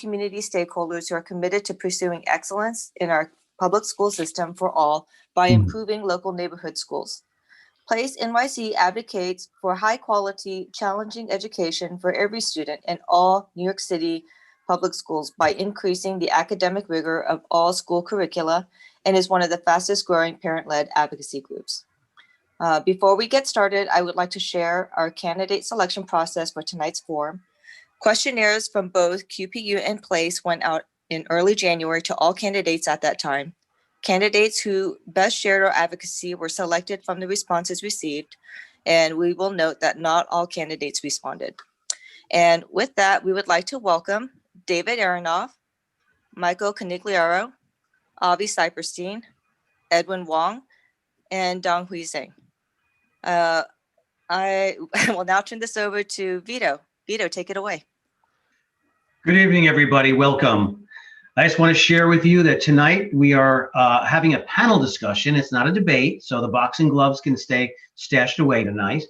community stakeholders who are committed to pursuing excellence in our public school system for all by improving local neighborhood schools. Place NYC advocates for high quality, challenging education for every student in all New York City public schools by increasing the academic rigor of all school curricula and is one of the fastest growing parent-led advocacy groups. Before we get started, I would like to share our candidate selection process for tonight's forum. Questionnaires from both QPU and Place went out in early January to all candidates at that time. Candidates who best shared our advocacy were selected from the responses received, and we will note that not all candidates responded. And with that, we would like to welcome David Aronoff, Michael Canigliaro, Avi Cyperstein, Edwin Wong, and Dong Hui Zhang. I will now turn this over to Vito. Vito, take it away. Good evening, everybody. Welcome. I just want to share with you that tonight we are having a panel discussion. It's not a debate, so the boxing gloves can stay stashed away tonight.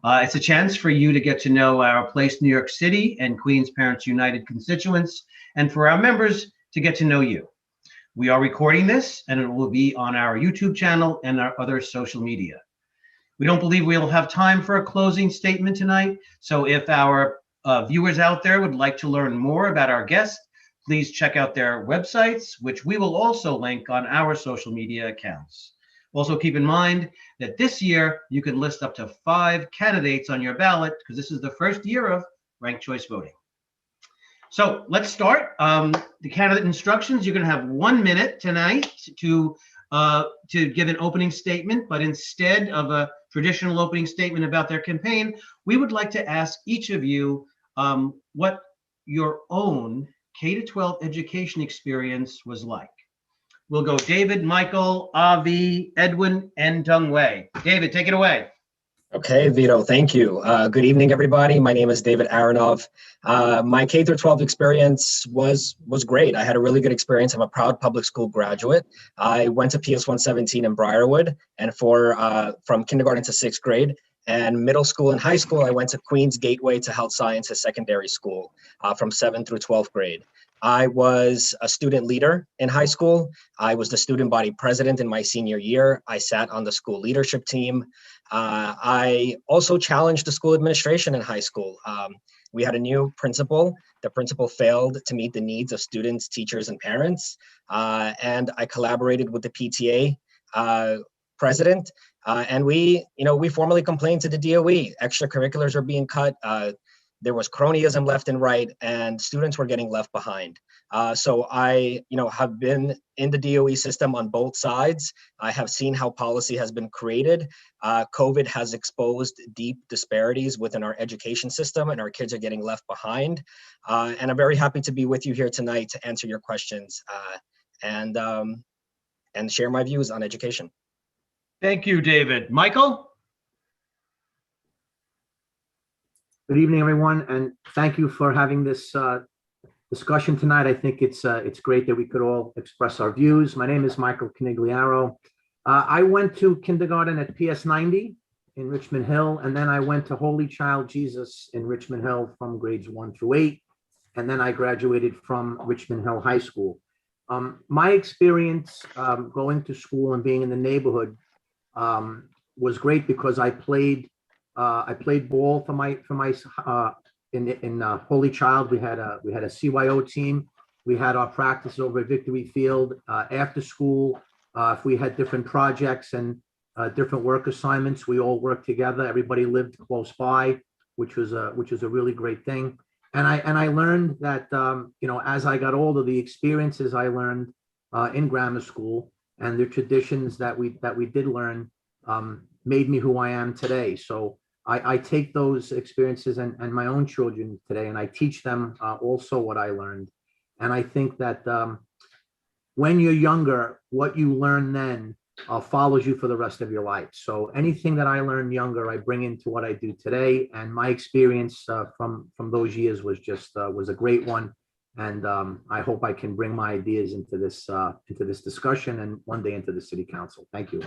It's a chance for you to get to know our Place New York City and Queens Parents United constituents, and for our members to get to know you. We are recording this, and it will be on our YouTube channel and our other social media. We don't believe we'll have time for a closing statement tonight, so if our viewers out there would like to learn more about our guests, please check out their websites, which we will also link on our social media accounts. Also keep in mind that this year you can list up to 5 candidates on your ballot because this is the first year of ranked choice voting. So let's start. The candidate instructions, you're going to have 1 minute tonight to give an opening statement, but instead of a traditional opening statement about their campaign, we would like to ask each of you what your own K-12 education experience was like. We'll go David, Michael, Avi, Edwin, and Dong Wei. David, take it away. Okay, Vito, thank you. Good evening, everybody. My name is David Aronoff. My K-12 experience was great. I had a really good experience. I'm a proud public school graduate. I went to PS 117 in Briarwood, and from kindergarten to 6th grade. And middle school and high school, I went to Queens Gateway to Health Sciences Secondary School from 7th through 12th grade. I was a student leader in high school. I was the student body president in my senior year. I sat on the school leadership team. I also challenged the school administration in high school. We had a new principal. The principal failed to meet the needs of students, teachers, and parents. And I collaborated with the PTA president. And we formally complained to the DOE. Extracurriculars are being cut. There was cronyism left and right, and students were getting left behind. So I, have been in the DOE system on both sides. I have seen how policy has been created. COVID has exposed deep disparities within our education system, and our kids are getting left behind. And I'm very happy to be with you here tonight to answer your questions and share my views on education. Thank you, David. Michael? Good evening, everyone, and thank you for having this discussion tonight. I think it's great that we could all express our views. My name is Michael Canigliaro. I went to kindergarten at PS 90 in Richmond Hill, and then I went to Holy Child Jesus in Richmond Hill from grades 1 through 8, and then I graduated from Richmond Hill High School. My experience going to school and being in the neighborhood was great because I played ball in Holy Child. We had a CYO team. We had our practice over at Victory Field after school. If we had different projects and different work assignments, we all worked together. Everybody lived close by, which was a really great thing. And I learned that as I got older, the experiences I learned in grammar school and the traditions that we did learn made me who I am today. So I take those experiences and my own children today, and I teach them also what I learned. And I think that when you're younger, what you learn then follows you for the rest of your life. So anything that I learned younger, I bring into what I do today. And my experience from those years was just was a great one. And I hope I can bring my ideas into this discussion and one day into the city council. Thank you.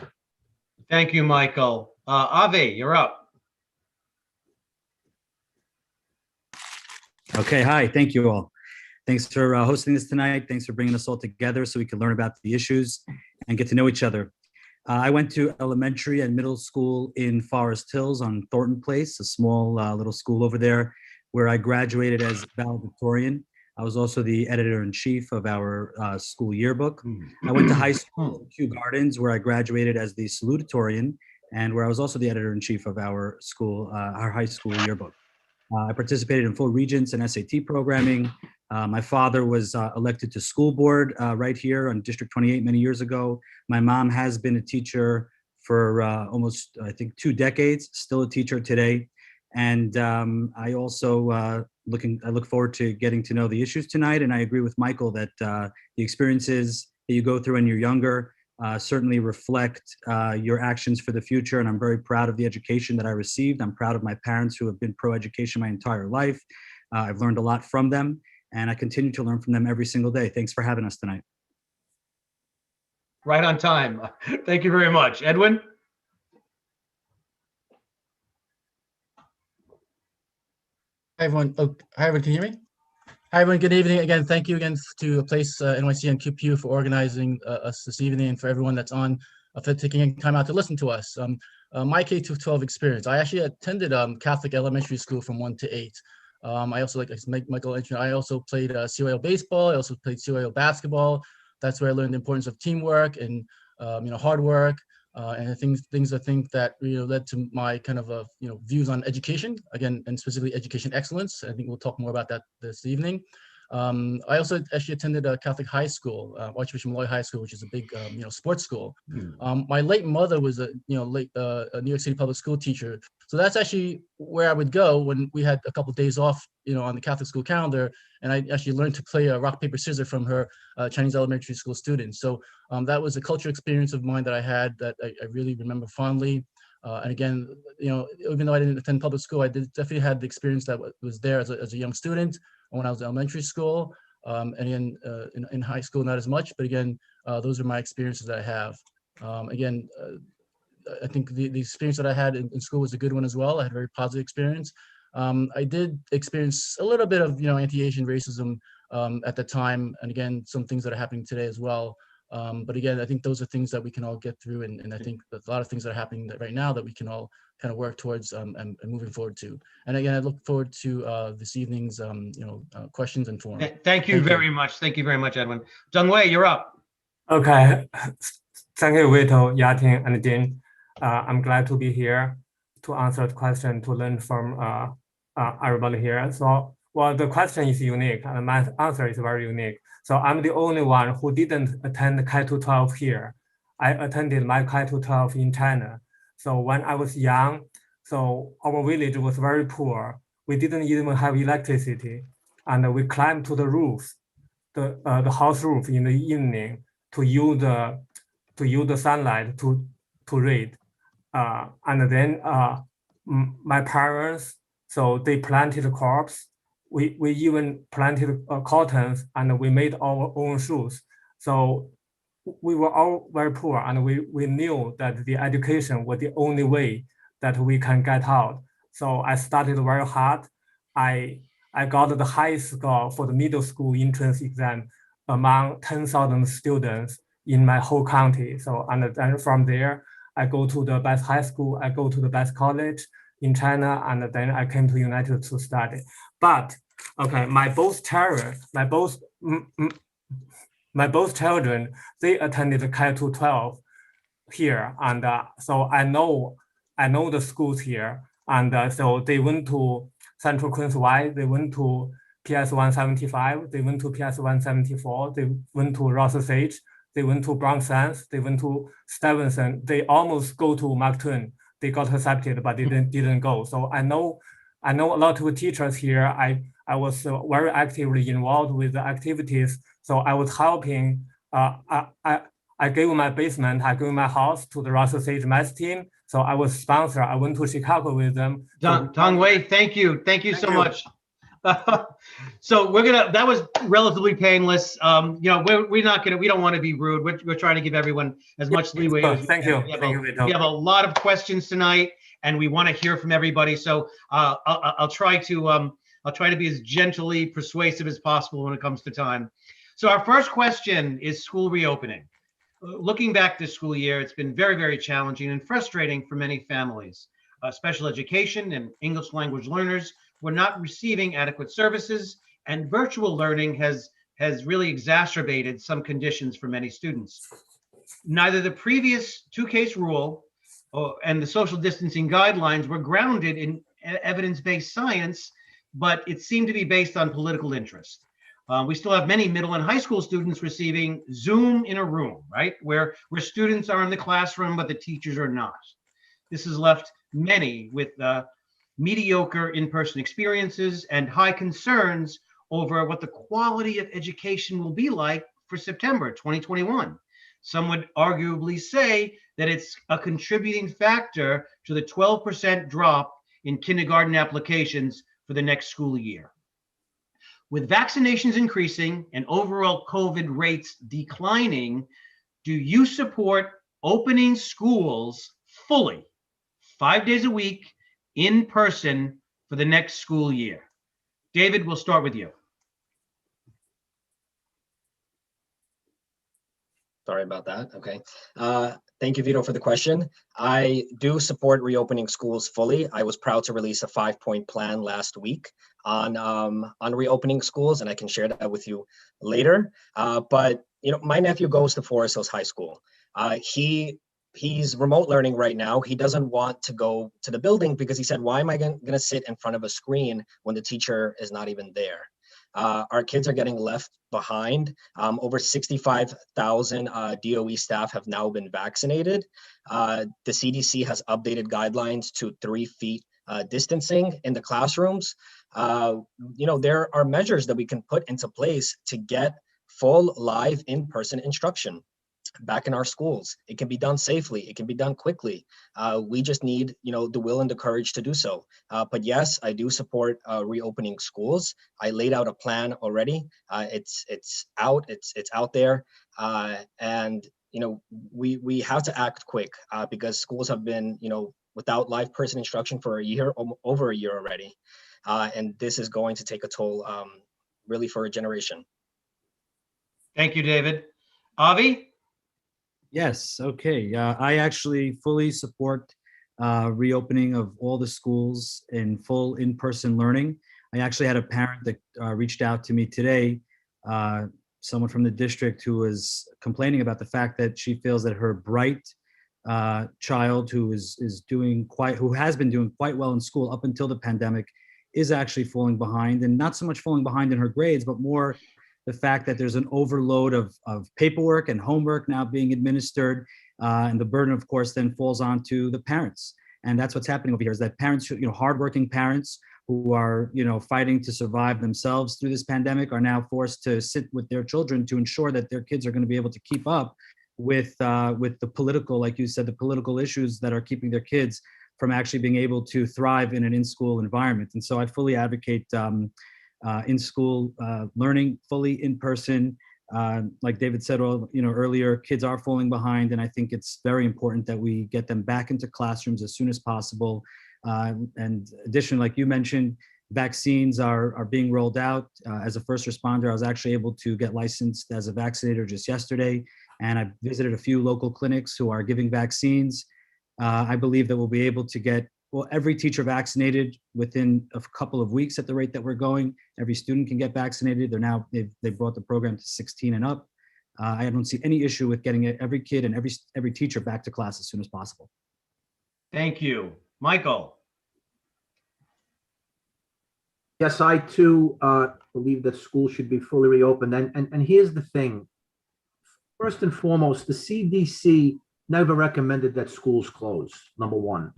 Thank you, Michael. Avi, you're up. Okay, hi, thank you all. Thanks for hosting this tonight. Thanks for bringing us all together so we can learn about the issues and get to know each other. I went to elementary and middle school in Forest Hills on Thornton Place, a small little school over there, where I graduated as valedictorian. I was also the editor-in-chief of our school yearbook. I went to high school in Kew Gardens, where I graduated as the salutatorian, and where I was also the editor-in-chief of our school, our high school yearbook. I participated in full Regents and SAT programming. My father was elected to school board right here on District 28 many years ago. My mom has been a teacher for almost, I think, 2 decades, still a teacher today. And I also I look forward to getting to know the issues tonight. And I agree with Michael that the experiences that you go through when you're younger certainly reflect your actions for the future. And I'm very proud of the education that I received. I'm proud of my parents who have been pro-education my entire life. I've learned a lot from them, and I continue to learn from them every single day. Thanks for having us tonight. Right on time. Thank you very much. Edwin? Hi, everyone. Oh, hi, everyone. Can you hear me? Hi, everyone. Good evening. Again, thank you again to Place NYC and QPU for organizing us this evening, and for everyone that's on for taking time out to listen to us. My K-12 experience. I actually attended Catholic elementary school from 1 to 8. I also, like Michael mentioned, I also played CYO baseball. I also played CYO basketball. That's where I learned the importance of teamwork and hard work. And things I think that led to my kind of views on education, again, and specifically education excellence. I think we'll talk more about that this evening. I also actually attended a Catholic high school, Archbishop Malloy High School, which is a big sports school. My late mother was a New York City public school teacher, so that's actually where I would go when we had a couple of days off, on the Catholic school calendar, and I actually learned to play rock paper scissors from her Chinese elementary school students. So that was a cultural experience of mine that I had that I really remember fondly. And again, even though I didn't attend public school, I definitely had the experience that was there as a young student when I was in elementary school, and again, in high school, not as much, but again, those are my experiences that I have. Again, I think the experience that I had in school was a good one as well. I had a very positive experience. I did experience a little bit of, anti-Asian racism at the time, and again, some things that are happening today as well. But again, I think those are things that we can all get through, and I think there's a lot of things that are happening right now that we can all kind of work towards and moving forward to. And again, I look forward to this evening's questions and forum. Thank you very much. Thank you very much, Edwin. Jung-Wei, you're up. Okay, thank you, Vito, Yatin, and Dean. I'm glad to be here to answer the question, to learn from everybody here. So, well, the question is unique, and my answer is very unique. So I'm the only one who didn't attend K-12 here. I attended my K-12 in China. So when I was young, so our village was very poor. We didn't even have electricity, and we climbed to the roof, the house roof in the evening to use the sunlight to read. And then my parents, so they planted crops. We even planted cottons, and we made our own shoes. So we were all very poor, and we knew that the education was the only way that we can get out. So I started very hard. I got the highest score for the middle school entrance exam among 10,000 students in my whole county. So, and then from there, I go to the best high school, I go to the best college in China, and then I came to United to study. But okay, my both children, they attended K-12 here, and so I know the schools here, and so they went to Central Queens Y, they went to PS 175, they went to PS 174, they went to Ross Sage, they went to Brown Sands, they went to Stevenson. They almost go to Mark Twain. They got accepted, but they didn't go. So I know a lot of teachers here. I was very actively involved with the activities. So I was helping. I gave my basement, I gave my house to the Ross Sage math team. So I was sponsor. I went to Chicago with them. Jung-Wei, thank you so much. So that was relatively painless. We don't want to be rude. We're trying to give everyone as much leeway as we Thank can. you. We have a lot of questions tonight, and we want to hear from everybody. So I'll try to I'll try to be as gently persuasive as possible when it comes to time. So our first question is school reopening. Looking back this school year, it's been very, very challenging and frustrating for many families. Special education and English language learners were not receiving adequate services, and virtual learning has really exacerbated some conditions for many students. Neither the previous two-case rule and the social distancing guidelines were grounded in evidence-based science, but it seemed to be based on political interest. We still have many middle and high school students receiving Zoom in a room, right? Where students are in the classroom, but the teachers are not. This has left many with mediocre in-person experiences and high concerns over what the quality of education will be like for September 2021. Some would arguably say that it's a contributing factor to the 12% drop in kindergarten applications for the next school year. With vaccinations increasing and overall COVID rates declining, do you support opening schools fully, 5 days a week, in person for the next school year? David, we'll start with you. Sorry about that. Okay. Thank you, Vito, for the question. I do support reopening schools fully. I was proud to release a 5-point plan last week on reopening schools, and I can share that with you later. But my nephew goes to Forest Hills High School. He's remote learning right now. He doesn't want to go to the building because he said, why am I going to sit in front of a screen when the teacher is not even there? Our kids are getting left behind. Over 65,000 DOE staff have now been vaccinated. The CDC has updated guidelines to 3 feet distancing in the classrooms. There are measures that we can put into place to get full live in-person instruction back in our schools. It can be done safely. It can be done quickly. We just need, the will and the courage to do so. But yes, I do support reopening schools. I laid out a plan already. It's out there. And we have to act quick because schools have been, without live person instruction for a year, over a year already. And this is going to take a toll really for a generation. Thank you, David. Avi? Yes, okay. I actually fully support reopening of all the schools in full in-person learning. I actually had a parent that reached out to me today, someone from the district who was complaining about the fact that she feels that her bright child who has been doing quite well in school up until the pandemic is actually falling behind, and not so much falling behind in her grades, but more the fact that there's an overload of paperwork and homework now being administered, and the burden, of course, then falls onto the parents. And that's what's happening over here, is that parents, hardworking parents who are, fighting to survive themselves through this pandemic are now forced to sit with their children to ensure that their kids are going to be able to keep up with the political, like you said, the political issues that are keeping their kids from actually being able to thrive in an in-school environment. And so I fully advocate in-school learning, fully in person. Like David said earlier, kids are falling behind, and I think it's very important that we get them back into classrooms as soon as possible. And additionally, like you mentioned, vaccines are being rolled out. As a first responder, I was actually able to get licensed as a vaccinator just yesterday, and I visited a few local clinics who are giving vaccines. I believe that we'll be able to get every teacher vaccinated within a couple of weeks at the rate that we're going. Every student can get vaccinated. They've brought the program to 16 and up. I don't see any issue with getting every kid and every teacher back to class as soon as possible. Thank you. Michael? Yes, I too believe that schools should be fully reopened. And here's the thing. First and foremost, the CDC never recommended that schools close, number one.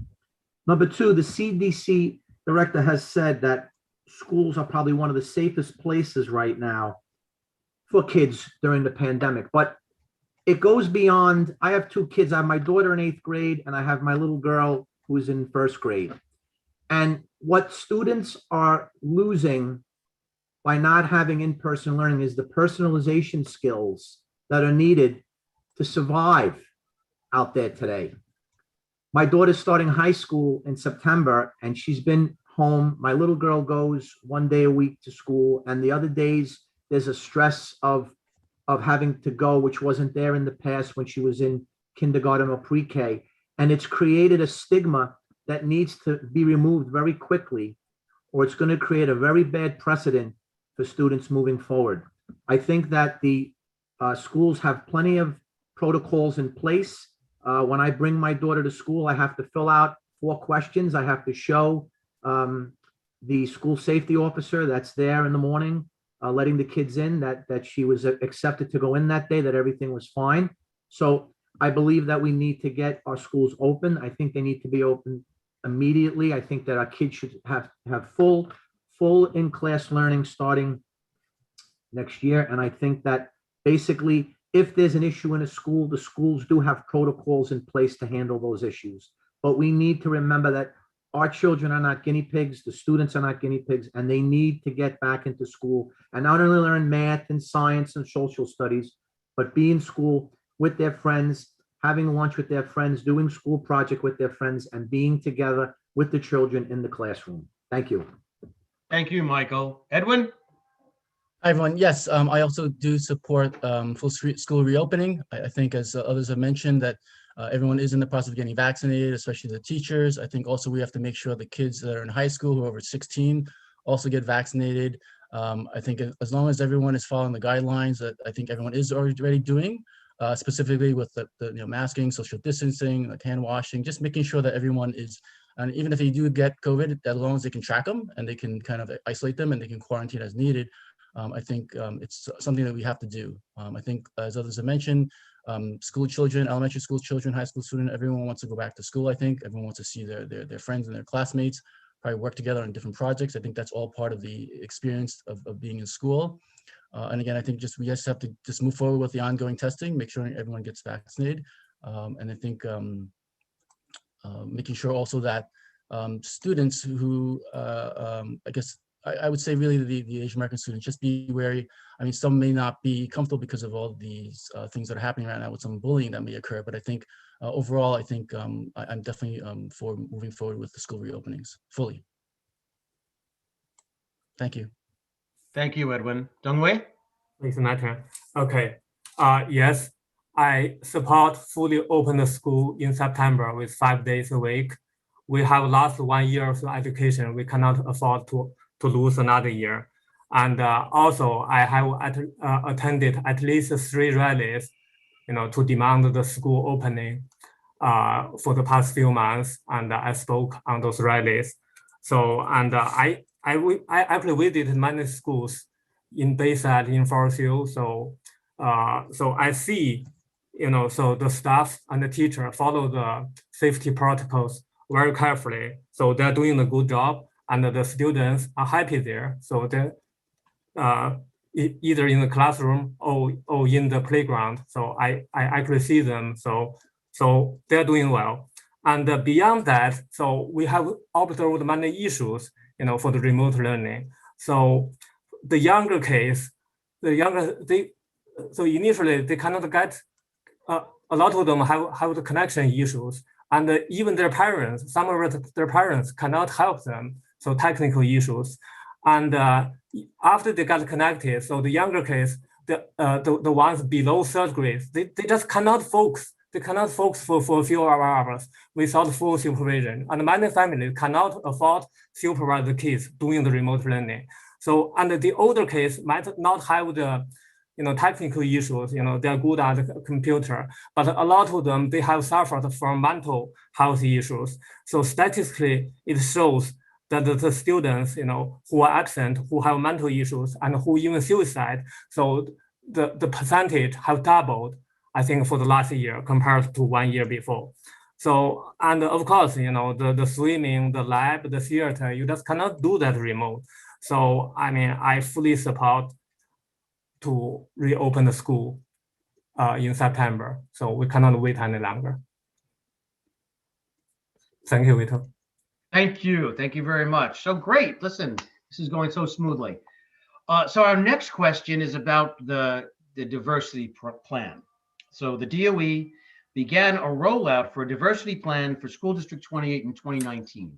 Number two, the CDC director has said that schools are probably one of the safest places right now for kids during the pandemic. But it goes beyond. I have 2 kids. I have my daughter in 8th grade, and I have my little girl who's in 1st grade. And what students are losing by not having in-person learning is the personalization skills that are needed to survive out there today. My daughter's starting high school in September, and she's been home. My little girl goes 1 day a week to school, and the other days there's a stress of having to go, which wasn't there in the past when she was in kindergarten or pre-K. And it's created a stigma that needs to be removed very quickly, or it's going to create a very bad precedent for students moving forward. I think that the schools have plenty of protocols in place. When I bring my daughter to school, I have to fill out 4 questions. I have to show the school safety officer that's there in the morning, letting the kids in, that she was accepted to go in that day, that everything was fine. So I believe that we need to get our schools open. I think they need to be open immediately. I think that our kids should have full in-class learning starting next year. And I think that basically, if there's an issue in a school, the schools do have protocols in place to handle those issues. But we need to remember that our children are not guinea pigs, the students are not guinea pigs, and they need to get back into school and not only learn math and science and social studies, but be in school with their friends, having lunch with their friends, doing school project with their friends, and being together with the children in the classroom. Thank you. Thank you, Michael. Edwin? Hi, everyone. Yes, I also do support full school reopening. I think, as others have mentioned, that everyone is in the process of getting vaccinated, especially the teachers. I think also we have to make sure the kids that are in high school who are over 16 also get vaccinated. I think as long as everyone is following the guidelines that I think everyone is already doing, specifically with the masking, social distancing, like hand washing, just making sure that everyone is, and even if they do get COVID, as long as they can track them and they can kind of isolate them and they can quarantine as needed, I think it's something that we have to do. I think, as others have mentioned, school children, elementary school children, high school student, everyone wants to go back to school. I think everyone wants to see their friends and their classmates, probably work together on different projects. I think that's all part of the experience of being in school. And again, I think we just have to just move forward with the ongoing testing, make sure everyone gets vaccinated. And I think making sure also that students who, I guess, I would say really the Asian American students, just be wary. I mean, some may not be comfortable because of all these things that are happening right now with some bullying that may occur. But I think overall, I think I'm definitely for moving forward with the school reopenings fully. Thank you. Thank you, Edwin. Dongwei? It's my turn. Okay. Yes, I support fully open the school in September with 5 days a week. We have lost 1 year of education. We cannot afford to lose another year. And also, I have attended at least 3 rallies, to demand the school opening for the past few months, and I spoke on those rallies. So, and I actually visited many schools in Bayside, in Forest Hill. So I see, so the staff and the teacher follow the safety protocols very carefully. So they're doing a good job, and the students are happy there. So they're either in the classroom or in the playground. So I actually see them. So they're doing well. And beyond that, so we have observed many issues, for the remote learning. So the younger case, so initially they cannot get, a lot of them have the connection issues, and even their parents, some of their parents cannot help them. So technical issues. And after they got connected, so the younger case, the ones below 3rd grade, they just cannot focus. They cannot focus for a few hours without full supervision. And many families cannot afford supervise the kids doing the remote learning. So, and the older case might not have the, technical issues, they're good at the computer, but a lot of them, they have suffered from mental health issues. So statistically, it shows that the students, who are absent, who have mental issues, and who even suicide, so the percentage have doubled, I think, for the last year compared to 1 year before. So, and of course, the swimming, the lab, the theater, you just cannot do that remote. So, I mean, I fully support to reopen the school in September. So we cannot wait any longer. Thank you, Vito. Thank you. Thank you very much. So great. Listen, this is going so smoothly. So our next question is about the diversity plan. So the DOE began a rollout for a diversity plan for school district 28 in 2019.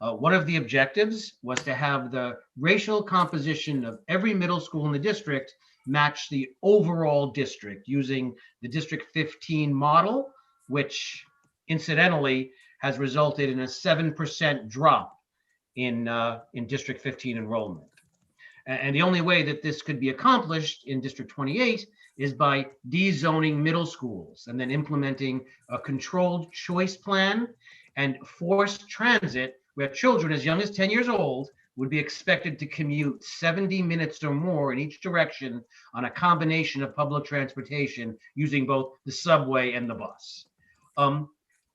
One of the objectives was to have the racial composition of every middle school in the district match the overall district using the District 15 model, which incidentally has resulted in a 7% drop in District 15 enrollment. And the only way that this could be accomplished in District 28 is by dezoning middle schools and then implementing a controlled choice plan and forced transit where children as young as 10 years old would be expected to commute 70 minutes or more in each direction on a combination of public transportation using both the subway and the bus.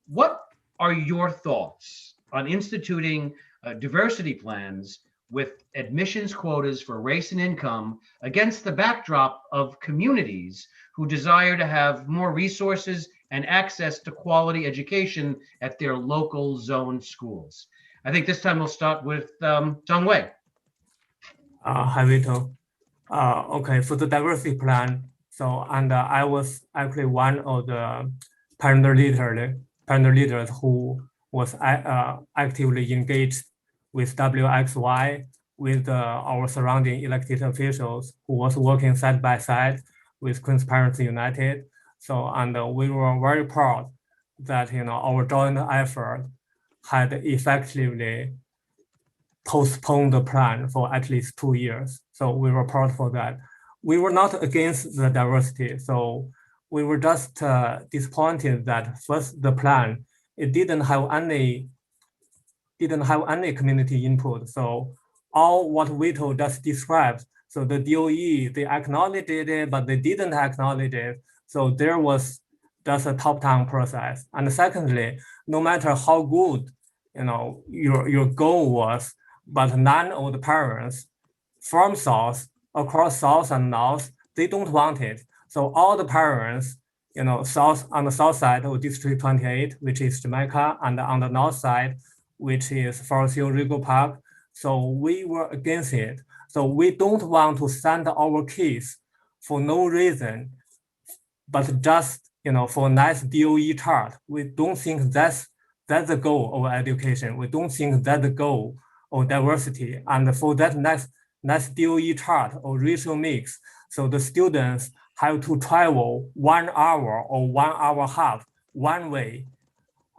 What are your thoughts on instituting diversity plans with admissions quotas for race and income against the backdrop of communities who desire to have more resources and access to quality education at their local zone schools? I think this time we'll start with Zhang Wei. Hi, Vito. Okay, for the diversity plan, so I was actually one of the partner leaders who was actively engaged with WXY, with our surrounding elected officials who was working side by side with Queen's Parents United. So, and we were very proud that, our joint effort had effectively postponed the plan for at least 2 years. So we were proud for that. We were not against the diversity. So we were just disappointed that first the plan, it didn't have any community input. So all what Vito just described, so the DOE, they acknowledged it, but they didn't acknowledge it. So there was just a top-down process. And secondly, no matter how good, your goal was, but none of the parents from South, across South and North, they don't want it. So all the parents, South, on the South side of District 28, which is Jamaica, and on the North side, which is Forest Hill Regal Park. So we were against it. So we don't want to send our kids for no reason, but just, for a nice DOE chart. We don't think that's the goal of education. We don't think that's the goal of diversity. And for that nice DOE chart or racial mix, so the students have to travel 1 hour or 1 hour and a half one way.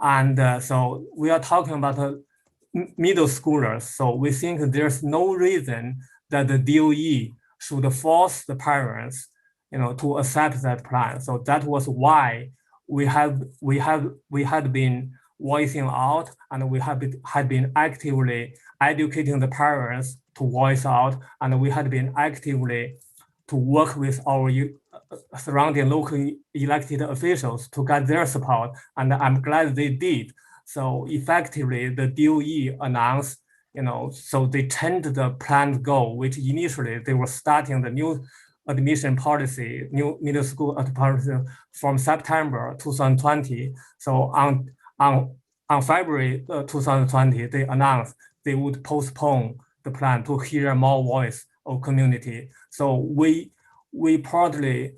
And so we are talking about middle schoolers. So we think there's no reason that the DOE should force the parents, to accept that plan. So that was why we had been voicing out, and we had been actively educating the parents to voice out, and we had been actively to work with our surrounding local elected officials to get their support, and I'm glad they did. So effectively, the DOE announced, so they changed the planned goal, which initially they were starting the new admission policy, new middle school policy from September 2020. So on February 2020, they announced they would postpone the plan to hear more voice of community. So we proudly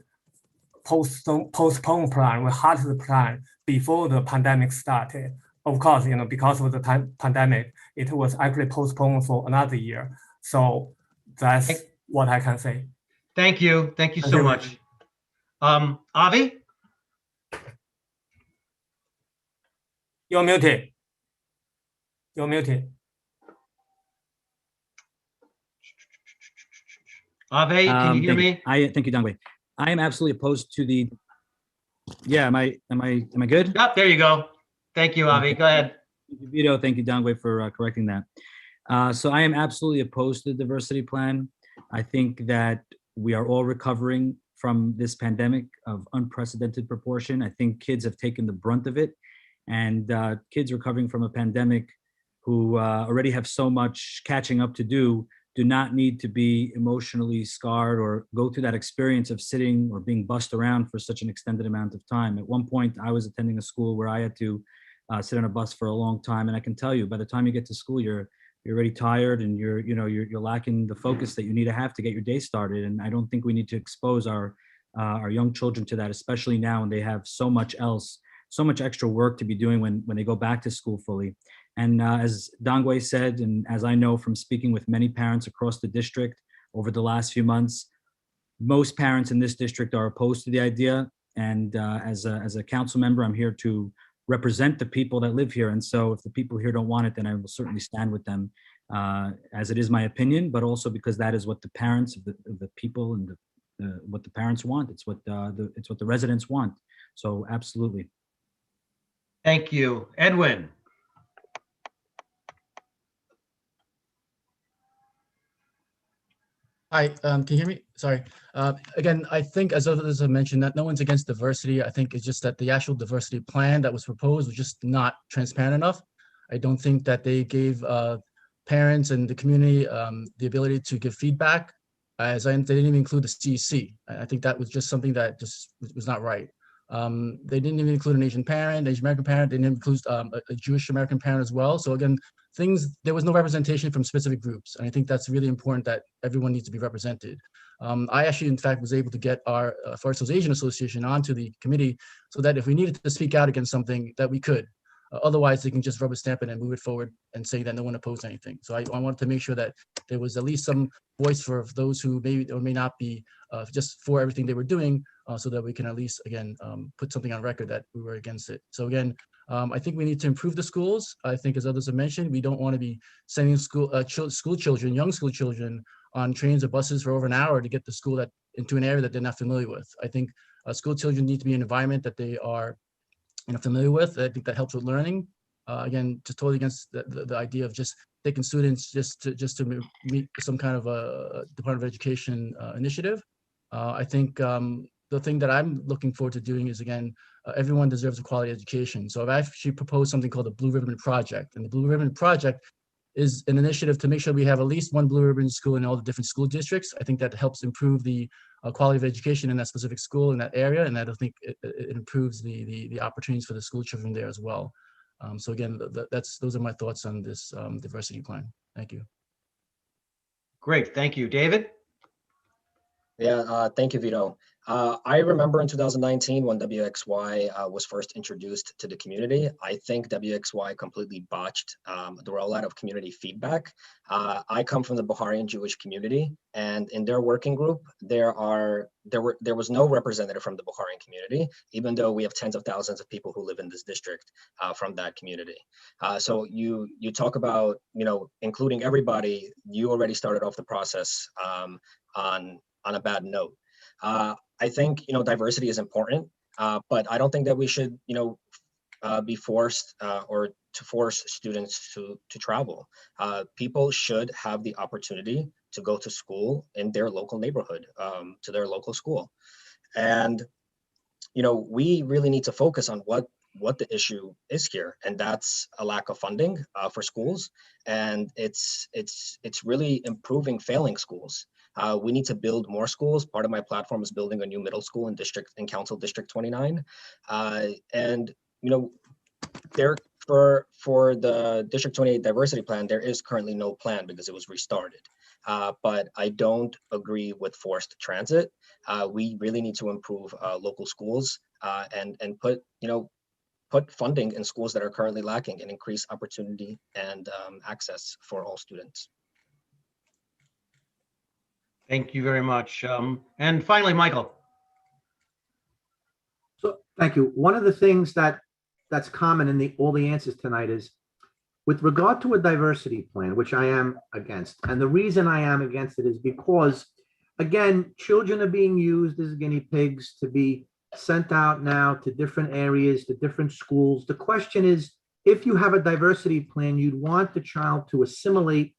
postpone plan, we halted the plan before the pandemic started. Of course, because of the pandemic, it was actually postponed for another year. So that's what I can say. Thank you. Thank you so much. Avi? You're muted. You're muted. Avi, can you hear me? Thank you, Dongwei. I am absolutely opposed to the. Yeah, am I good? Yep, there you go. Thank you, Avi. Go ahead. Thank you, Vito. Thank you, Dongwei, for correcting that. So I am absolutely opposed to the diversity plan. I think that we are all recovering from this pandemic of unprecedented proportion. I think kids have taken the brunt of it, and kids recovering from a pandemic who already have so much catching up to do not need to be emotionally scarred or go through that experience of sitting or being bussed around for such an extended amount of time. At one point, I was attending a school where I had to sit on a bus for a long time, and I can tell you, by the time you get to school, you're already tired, and you're lacking the focus that you need to have to get your day started. And I don't think we need to expose our young children to that, especially now when they have so much extra work to be doing when they go back to school fully. And as Dongwei said, and as I know from speaking with many parents across the district over the last few months, most parents in this district are opposed to the idea. And as a council member, I'm here to represent the people that live here. And so if the people here don't want it, then I will certainly stand with them, as it is my opinion, but also because that is what the parents of the people and what the parents want. It's what the residents want. So absolutely. Thank you. Edwin? Hi, can you hear me? Sorry. Again, I think as others have mentioned that no one's against diversity. I think it's just that the actual diversity plan that was proposed was just not transparent enough. I don't think that they gave parents and the community the ability to give feedback. They didn't even include the CEC. I think that was just something that just was not right. They didn't even include an Asian parent, Asian American parent. They didn't include a Jewish American parent as well. So again, there was no representation from specific groups. And I think that's really important that everyone needs to be represented. I actually, in fact, was able to get our Forest Hills Asian Association onto the committee so that if we needed to speak out against something that we could. Otherwise, they can just rubber stamp it and move it forward and say that no one opposed anything. So I wanted to make sure that there was at least some voice for those who may or may not be just for everything they were doing, so that we can at least, again, put something on record that we were against it. So again, I think we need to improve the schools. I think, as others have mentioned, we don't want to be sending young school children on trains or buses for over an hour to get to school into an area that they're not familiar with. I think school children need to be in an environment that they are familiar with. I think that helps with learning. Again, just totally against the idea of just taking students just to meet some kind of a Department of Education initiative. I think the thing that I'm looking forward to doing is, again, everyone deserves a quality education. So I've actually proposed something called the Blue Ribbon Project. And the Blue Ribbon Project is an initiative to make sure we have at least one Blue Ribbon school in all the different school districts. I think that helps improve the quality of education in that specific school in that area. And I think it improves the opportunities for the school children there as well. So again, those are my thoughts on this diversity plan. Thank you. Great, thank you. David? Yeah, thank you, Vito. I remember in 2019 when WXY was first introduced to the community. I think WXY completely botched the rollout of community feedback. I come from the Baharian Jewish community, and in their working group, there was no representative from the Baharian community, even though we have tens of thousands of people who live in this district from that community. So you talk about including everybody. You already started off the process on a bad note. I think diversity is important, but I don't think that we should be forced or to force students to travel. People should have the opportunity to go to school in their local neighborhood, to their local school, and we really need to focus on what the issue is here, and that's a lack of funding for schools, and it's really improving failing schools. We need to build more schools. Part of my platform is building a new middle school in Council District 29. And there for the District 28 diversity plan, there is currently no plan because it was restarted. But I don't agree with forced transit. We really need to improve local schools and put funding in schools that are currently lacking and increase opportunity and access for all students. Thank you very much. And finally, Michael. So thank you. One of the things that's common in all the answers tonight is with regard to a diversity plan, which I am against. And the reason I am against it is because, again, children are being used as guinea pigs to be sent out now to different areas, to different schools. The question is, if you have a diversity plan, you'd want the child to assimilate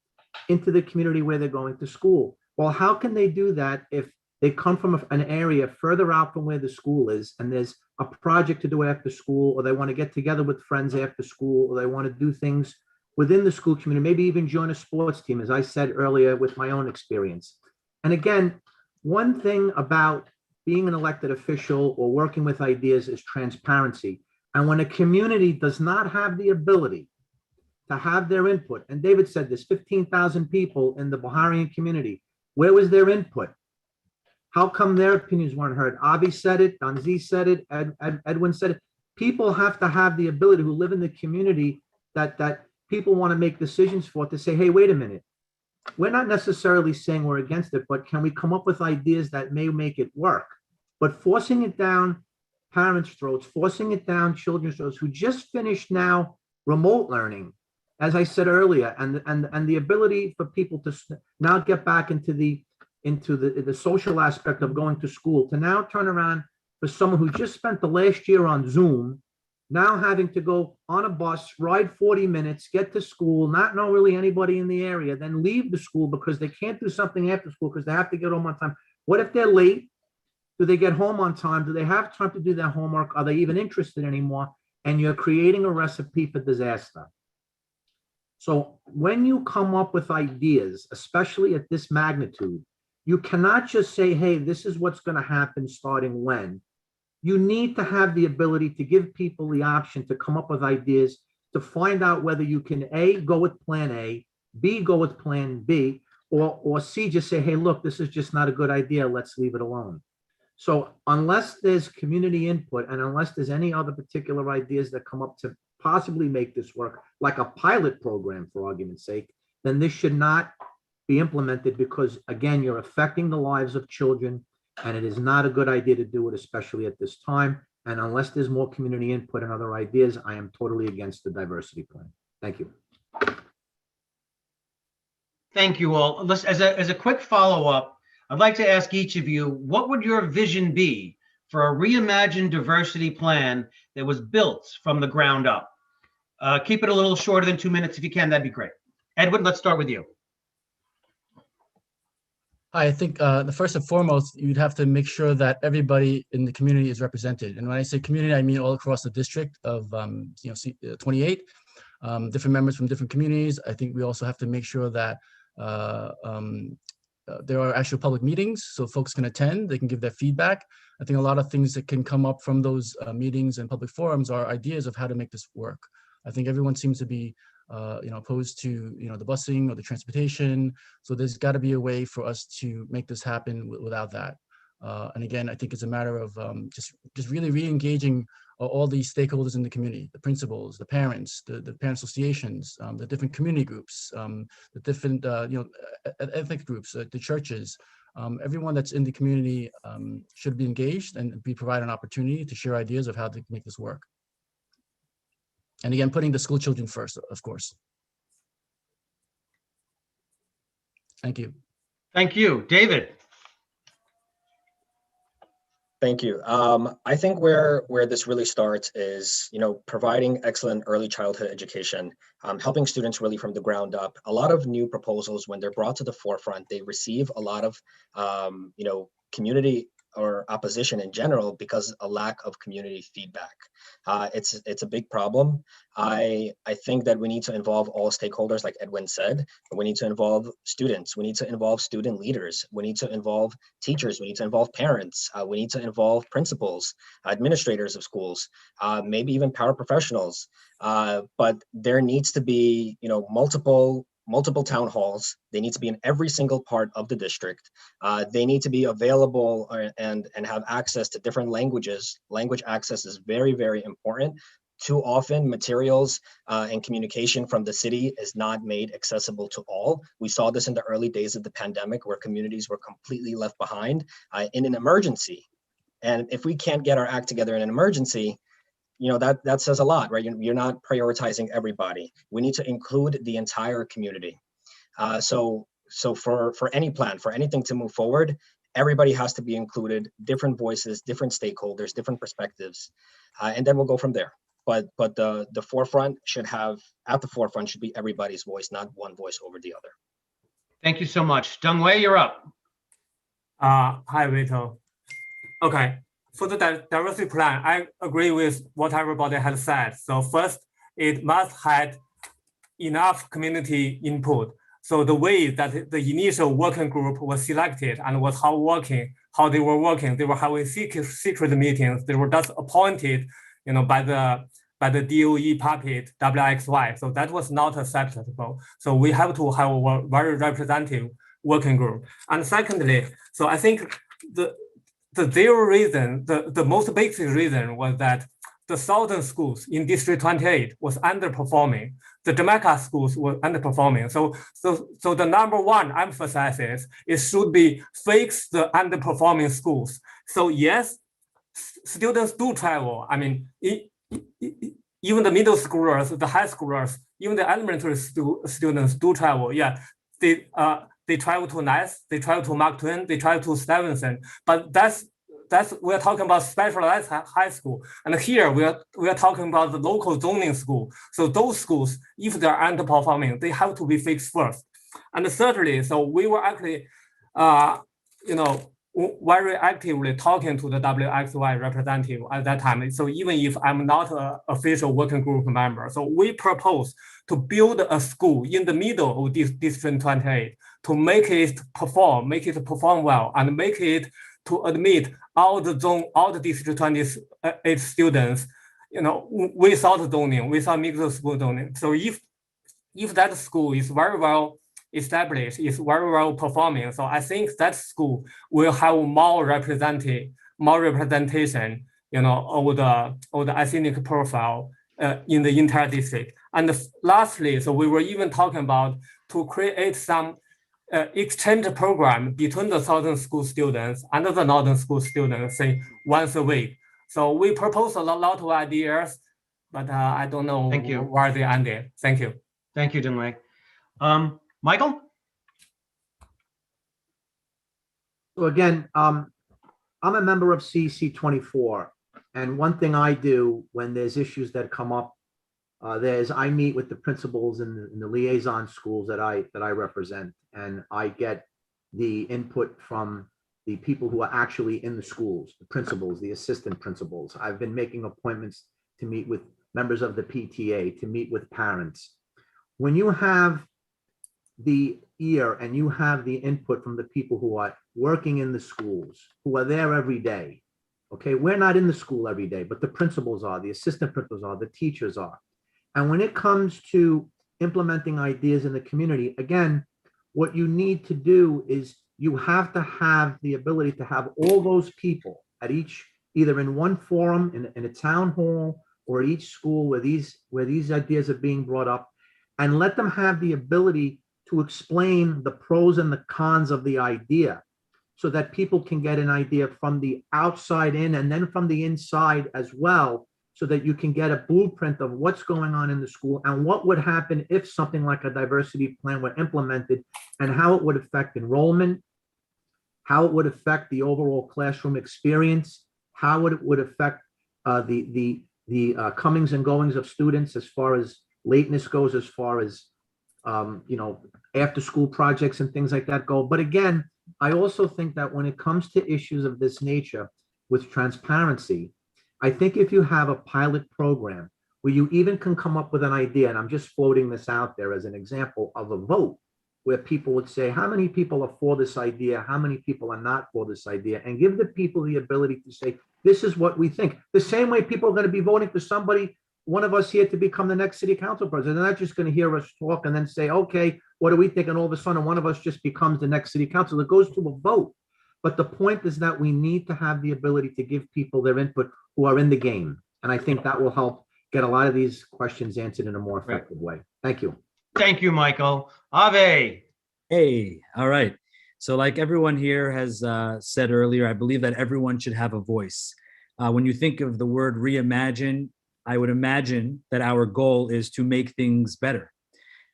into the community where they're going to school. Well, how can they do that if they come from an area further out from where the school is, and there's a project to do after school, or they want to get together with friends after school, or they want to do things within the school community, maybe even join a sports team, as I said earlier with my own experience. And again, one thing about being an elected official or working with ideas is transparency. And when a community does not have the ability to have their input, and David said this, 15,000 people in the Baharian community, where was their input? How come their opinions weren't heard? Avi said it, Donzi said it, Edwin said it. People have to have the ability, who live in the community, that people want to make decisions for, to say, hey, wait a minute. We're not necessarily saying we're against it, but can we come up with ideas that may make it work? But forcing it down parents' throats, forcing it down children's throats who just finished now remote learning, as I said earlier, and the ability for people to now get back into the social aspect of going to school, to now turn around for someone who just spent the last year on Zoom, now having to go on a bus, ride 40 minutes, get to school, not know really anybody in the area, then leave the school because they can't do something after school because they have to get home on time. What if they're late? Do they get home on time? Do they have time to do their homework? Are they even interested anymore? And you're creating a recipe for disaster. So when you come up with ideas, especially at this magnitude, you cannot just say, hey, this is what's going to happen starting when. You need to have the ability to give people the option to come up with ideas, to find out whether you can A, go with plan A, B, go with plan B, or C, just say, hey, look, this is just not a good idea. Let's leave it alone. So unless there's community input and unless there's any other particular ideas that come up to possibly make this work, like a pilot program, for argument's sake, then this should not be implemented because, again, you're affecting the lives of children and it is not a good idea to do it, especially at this time. And unless there's more community input and other ideas, I am totally against the diversity plan. Thank you. Thank you all. As a quick follow-up, I'd like to ask each of you, what would your vision be for a reimagined diversity plan that was built from the ground up? Keep it a little shorter than 2 minutes if you can, that'd be great. Edwin, let's start with you. I think the first and foremost, you'd have to make sure that everybody in the community is represented. And when I say community, I mean all across the district of 28 different members from different communities. I think we also have to make sure that there are actual public meetings so folks can attend, they can give their feedback. I think a lot of things that can come up from those meetings and public forums are ideas of how to make this work. I think everyone seems to be opposed to the busing or the transportation. So there's got to be a way for us to make this happen without that. And again, I think it's a matter of just really re-engaging all these stakeholders in the community, the principals, the parents, the parent associations, the different community groups, the different ethnic groups, the churches. Everyone that's in the community should be engaged and be provided an opportunity to share ideas of how to make this work. And again, putting the school children first, of course. Thank you. Thank you. David. Thank you. I think where this really starts is, providing excellent early childhood education, helping students really from the ground up. A lot of new proposals, when they're brought to the forefront, they receive a lot of, community or opposition in general because a lack of community feedback. It's a big problem. I think that we need to involve all stakeholders, like Edwin said. We need to involve students. We need to involve student leaders. We need to involve teachers. We need to involve parents. We need to involve principals, administrators of schools, maybe even paraprofessionals. But there needs to be, multiple town halls. They need to be in every single part of the district. They need to be available and have access to different languages. Language access is very, very important. Too often materials and communication from the city is not made accessible to all. We saw this in the early days of the pandemic where communities were completely left behind in an emergency. And if we can't get our act together in an emergency, that says a lot, right? You're not prioritizing everybody. We need to include the entire community. So for any plan, for anything to move forward, everybody has to be included, different voices, different stakeholders, different perspectives, and then we'll go from there. But the forefront should be everybody's voice, not one voice over the other. Thank you so much. Dongwei, you're up. Hi, Vito. Okay. For the diversity plan, I agree with what everybody has said. So first, it must have enough community input. So the way that the initial working group was selected and was how they were working, they were having secret meetings. They were just appointed, by the DOE puppet WXY. So that was not acceptable. So we have to have a very representative working group. And secondly, so I think the most basic reason was that the southern schools in District 28 was underperforming. The Jamaica schools were underperforming. So the number one emphasis is should be fix the underperforming schools. So yes, students do travel. I mean, even the middle schoolers, the high schoolers, even the elementary students do travel. Yeah, they travel to NYC, they travel to Mark Twain, they travel to Stevenson. But that's we're talking about specialized high school, and here we are talking about the local zoning school. So those schools, if they are underperforming, they have to be fixed first. And thirdly, so we were actually, very actively talking to the WXY representative at that time. So even if I'm not an official working group member, so we propose to build a school in the middle of this District 28 to make it perform well, and make it to admit all the District 28 students, without zoning, without mixed school zoning. So if that school is very well established, is very well performing, so I think that school will have more representation, of the ethnic profile in the entire district. And lastly, so we were even talking about to create some exchange program between the southern school students and the northern school students, say once a week. So we proposed a lot of ideas, but I don't know where they ended. Thank you. Thank you, Dong-Wei. Michael? So again, I'm a member of CC 24, and one thing I do when there's issues that come up, I meet with the principals in the liaison schools that I represent, and I get the input from the people who are actually in the schools, the principals, the assistant principals. I've been making appointments to meet with members of the PTA, to meet with parents. When you have the ear and you have the input from the people who are working in the schools, who are there every day, okay, we're not in the school every day, but the principals are, the assistant principals are, the teachers are. And when it comes to implementing ideas in the community, again, what you need to do is you have to have the ability to have all those people at each, either in one forum, in a town hall, or at each school where these ideas are being brought up, and let them have the ability to explain the pros and the cons of the idea, so that people can get an idea from the outside in and then from the inside as well, so that you can get a blueprint of what's going on in the school and what would happen if something like a diversity plan were implemented, and how it would affect enrollment, how it would affect the overall classroom experience, how it would affect the comings and goings of students as far as lateness goes, as far as after school projects and things like that go. But again, I also think that when it comes to issues of this nature with transparency, I think if you have a pilot program where you even can come up with an idea, and I'm just floating this out there as an example of a vote, where people would say, how many people are for this idea? How many people are not for this idea? And give the people the ability to say, this is what we think. The same way people are going to be voting for somebody, one of us here, to become the next city council president. They're not just going to hear us talk and then say, okay, what do we think? And all of a sudden, one of us just becomes the next city council. It goes to a vote. But the point is that we need to have the ability to give people their input who are in the game. And I think that will help get a lot of these questions answered in a more effective way. Thank you. Thank you, Michael. Ave. Hey, all right. So like everyone here has said earlier, I believe that everyone should have a voice. When you think of the word reimagine, I would imagine that our goal is to make things better.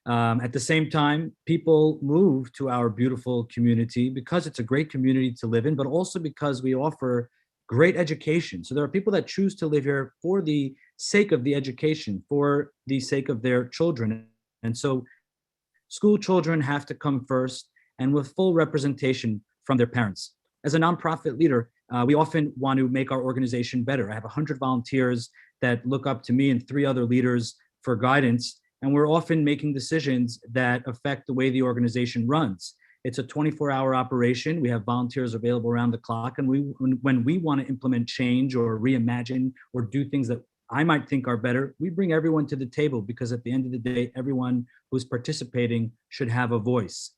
At the same time, people move to our beautiful community because it's a great community to live in, but also because we offer great education. So there are people that choose to live here for the sake of the education, for the sake of their children. And so school children have to come first, and with full representation from their parents. As a nonprofit leader, we often want to make our organization better. I have 100 volunteers that look up to me and 3 other leaders for guidance. And we're often making decisions that affect the way the organization runs. It's a 24-hour operation. We have volunteers available around the clock. And when we want to implement change or reimagine or do things that I might think are better, we bring everyone to the table, because at the end of the day, everyone who's participating should have a voice.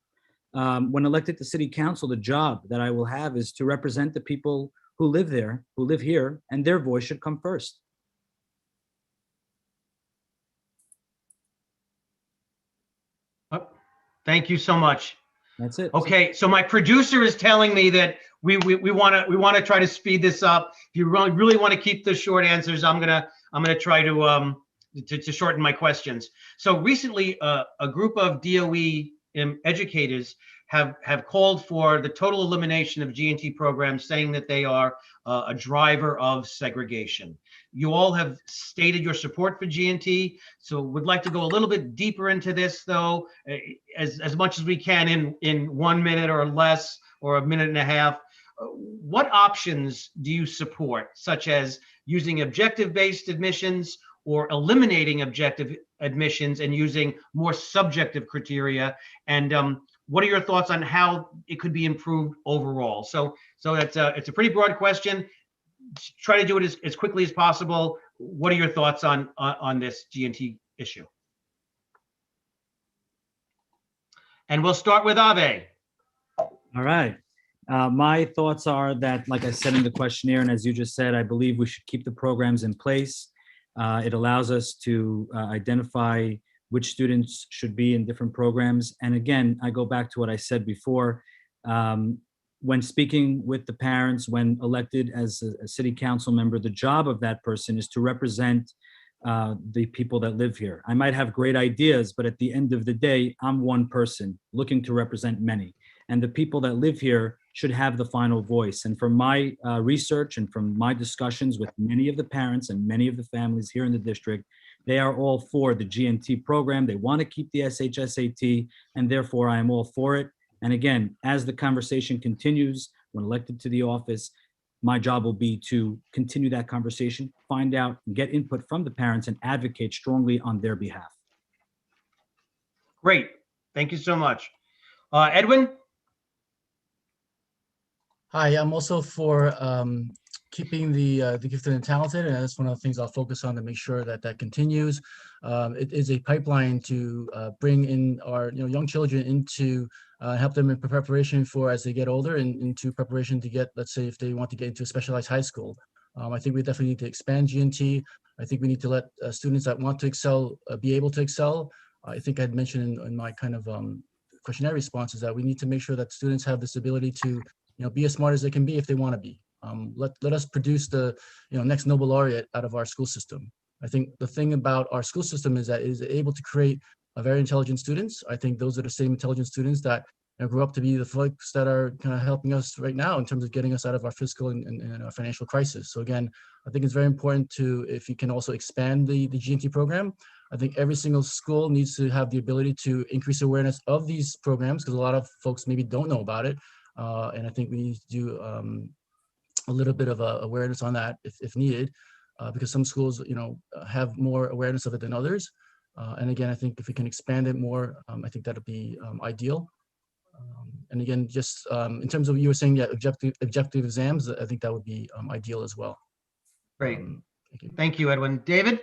When elected to city council, the job that I will have is to represent the people who live there, who live here, and their voice should come first. Thank you so much. That's it. Okay, so my producer is telling me that we want to try to speed this up. If you really want to keep the short answers, I'm gonna try to shorten my questions. So recently, a group of DOE educators have called for the total elimination of G&T programs, saying that they are a driver of segregation. You all have stated your support for G&T, so would like to go a little bit deeper into this, though, as much as we can in 1 minute or less, or a minute and a half. What options do you support, such as using objective-based admissions or eliminating objective admissions and using more subjective criteria? And what are your thoughts on how it could be improved overall? So it's a pretty broad question. Try to do it as quickly as possible. What are your thoughts on this G&T issue? And we'll start with Ave. All right. My thoughts are that, like I said in the questionnaire, and as you just said, I believe we should keep the programs in place. It allows us to identify which students should be in different programs. And again, I go back to what I said before. When speaking with the parents, when elected as a city council member, the job of that person is to represent the people that live here. I might have great ideas, but at the end of the day, I'm one person looking to represent many. And the people that live here should have the final voice. And from my research and from my discussions with many of the parents and many of the families here in the district, they are all for the G&T program. They want to keep the SHSAT, and therefore I am all for it. And again, as the conversation continues, when elected to the office, my job will be to continue that conversation, find out, get input from the parents, and advocate strongly on their behalf. Great. Thank you so much. Edwin? Hi, I'm also for keeping the gifted and talented, and that's one of the things I'll focus on to make sure that that continues. It is a pipeline to bring in our young children into help them in preparation for as they get older, and into preparation to get, let's say, if they want to get into a specialized high school. I think we definitely need to expand G&T. I think we need to let students that want to excel be able to excel. I think I'd mentioned in my kind of questionnaire responses that we need to make sure that students have this ability to be as smart as they can be if they want to be. Let us produce the next Nobel laureate out of our school system. I think the thing about our school system is that it is able to create very intelligent students. I think those are the same intelligent students that grew up to be the folks that are kind of helping us right now in terms of getting us out of our fiscal and our financial crisis. So again, I think it's very important to, if you can also expand the G&T program. I think every single school needs to have the ability to increase awareness of these programs, because a lot of folks maybe don't know about it. And I think we need to do a little bit of awareness on that if needed, because some schools, have more awareness of it than others. And again, I think if we can expand it more, I think that'll be ideal. And again, just in terms of what you were saying, yeah, objective exams, I think that would be ideal as well. Great. Thank you. Thank you, Edwin. David?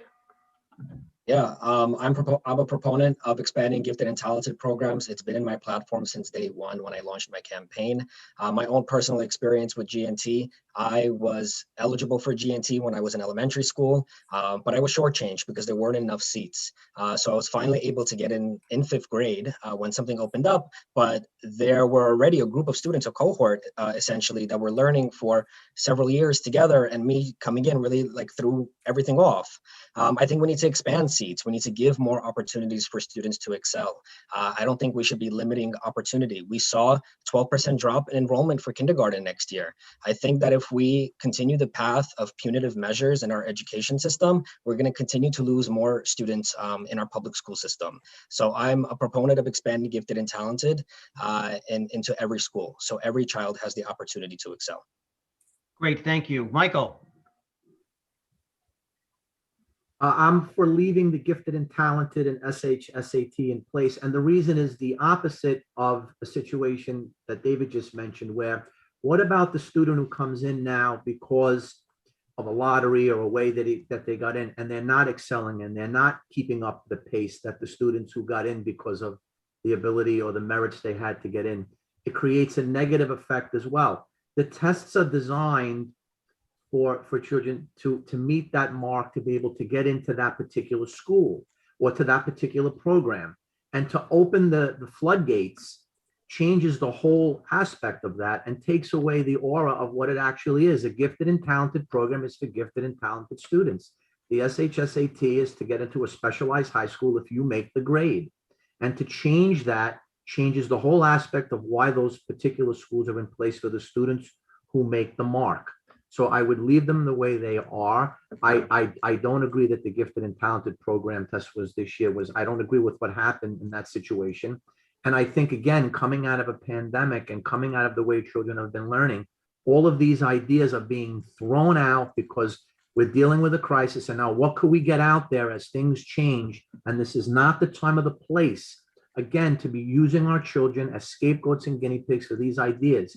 Yeah, I'm a proponent of expanding gifted and talented programs. It's been in my platform since day one when I launched my campaign. My own personal experience with G&T, I was eligible for G&T when I was in elementary school, but I was shortchanged because there weren't enough seats. So I was finally able to get in fifth grade when something opened up, but there were already a group of students, a cohort essentially, that were learning for several years together, and me coming in really threw everything off. I think we need to expand seats. We need to give more opportunities for students to excel. I don't think we should be limiting opportunity. We saw 12% drop in enrollment for kindergarten next year. I think that if we continue the path of punitive measures in our education system, we're going to continue to lose more students in our public school system. So I'm a proponent of expanding gifted and talented into every school, so every child has the opportunity to excel. Great, thank you. Michael? I'm for leaving the gifted and talented and SHSAT in place. And the reason is the opposite of a situation that David just mentioned, where what about the student who comes in now because of a lottery or a way that they got in, and they're not excelling and they're not keeping up the pace that the students who got in because of the ability or the merits they had to get in? It creates a negative effect as well. The tests are designed for children to meet that mark, to be able to get into that particular school or to that particular program. And to open the floodgates changes the whole aspect of that and takes away the aura of what it actually is. A gifted and talented program is for gifted and talented students. The SHSAT is to get into a specialized high school if you make the grade. And to change that changes the whole aspect of why those particular schools are in place for the students who make the mark. So I would leave them the way they are. I don't agree that the gifted and talented program test was this year I don't agree with what happened in that situation. And I think, again, coming out of a pandemic and coming out of the way children have been learning, all of these ideas are being thrown out because we're dealing with a crisis. And now what could we get out there as things change? And this is not the time or the place, again, to be using our children as scapegoats and guinea pigs for these ideas.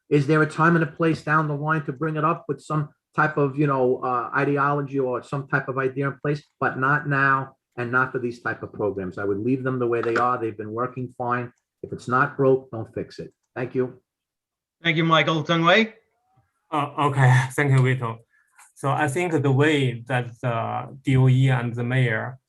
Is there a time and a place down the line to bring it up with some type of, ideology or some type of idea in place, but not now and not for these type of programs. I would leave them the way they are. They've been working fine. If it's not broke, don't fix it. Thank you. Thank you, Michael. Tungwei? Okay, thank you, Vito. So I think the way that the DOE and the mayor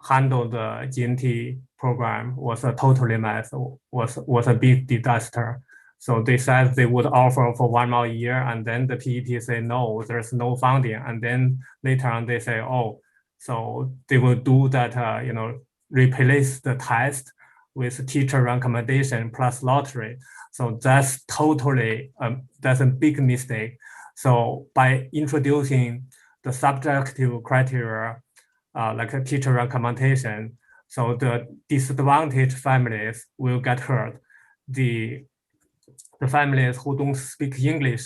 handled the GNT program was a totally mess, was a big disaster. So they said they would offer for 1 more year, and then the PET say, no, there's no funding. And then later on they say, oh, so they will do that, replace the test with teacher recommendation plus lottery. So that's totally, that's a big mistake. So by introducing the subjective criteria, like a teacher recommendation, so the disadvantaged families will get hurt. The families who don't speak English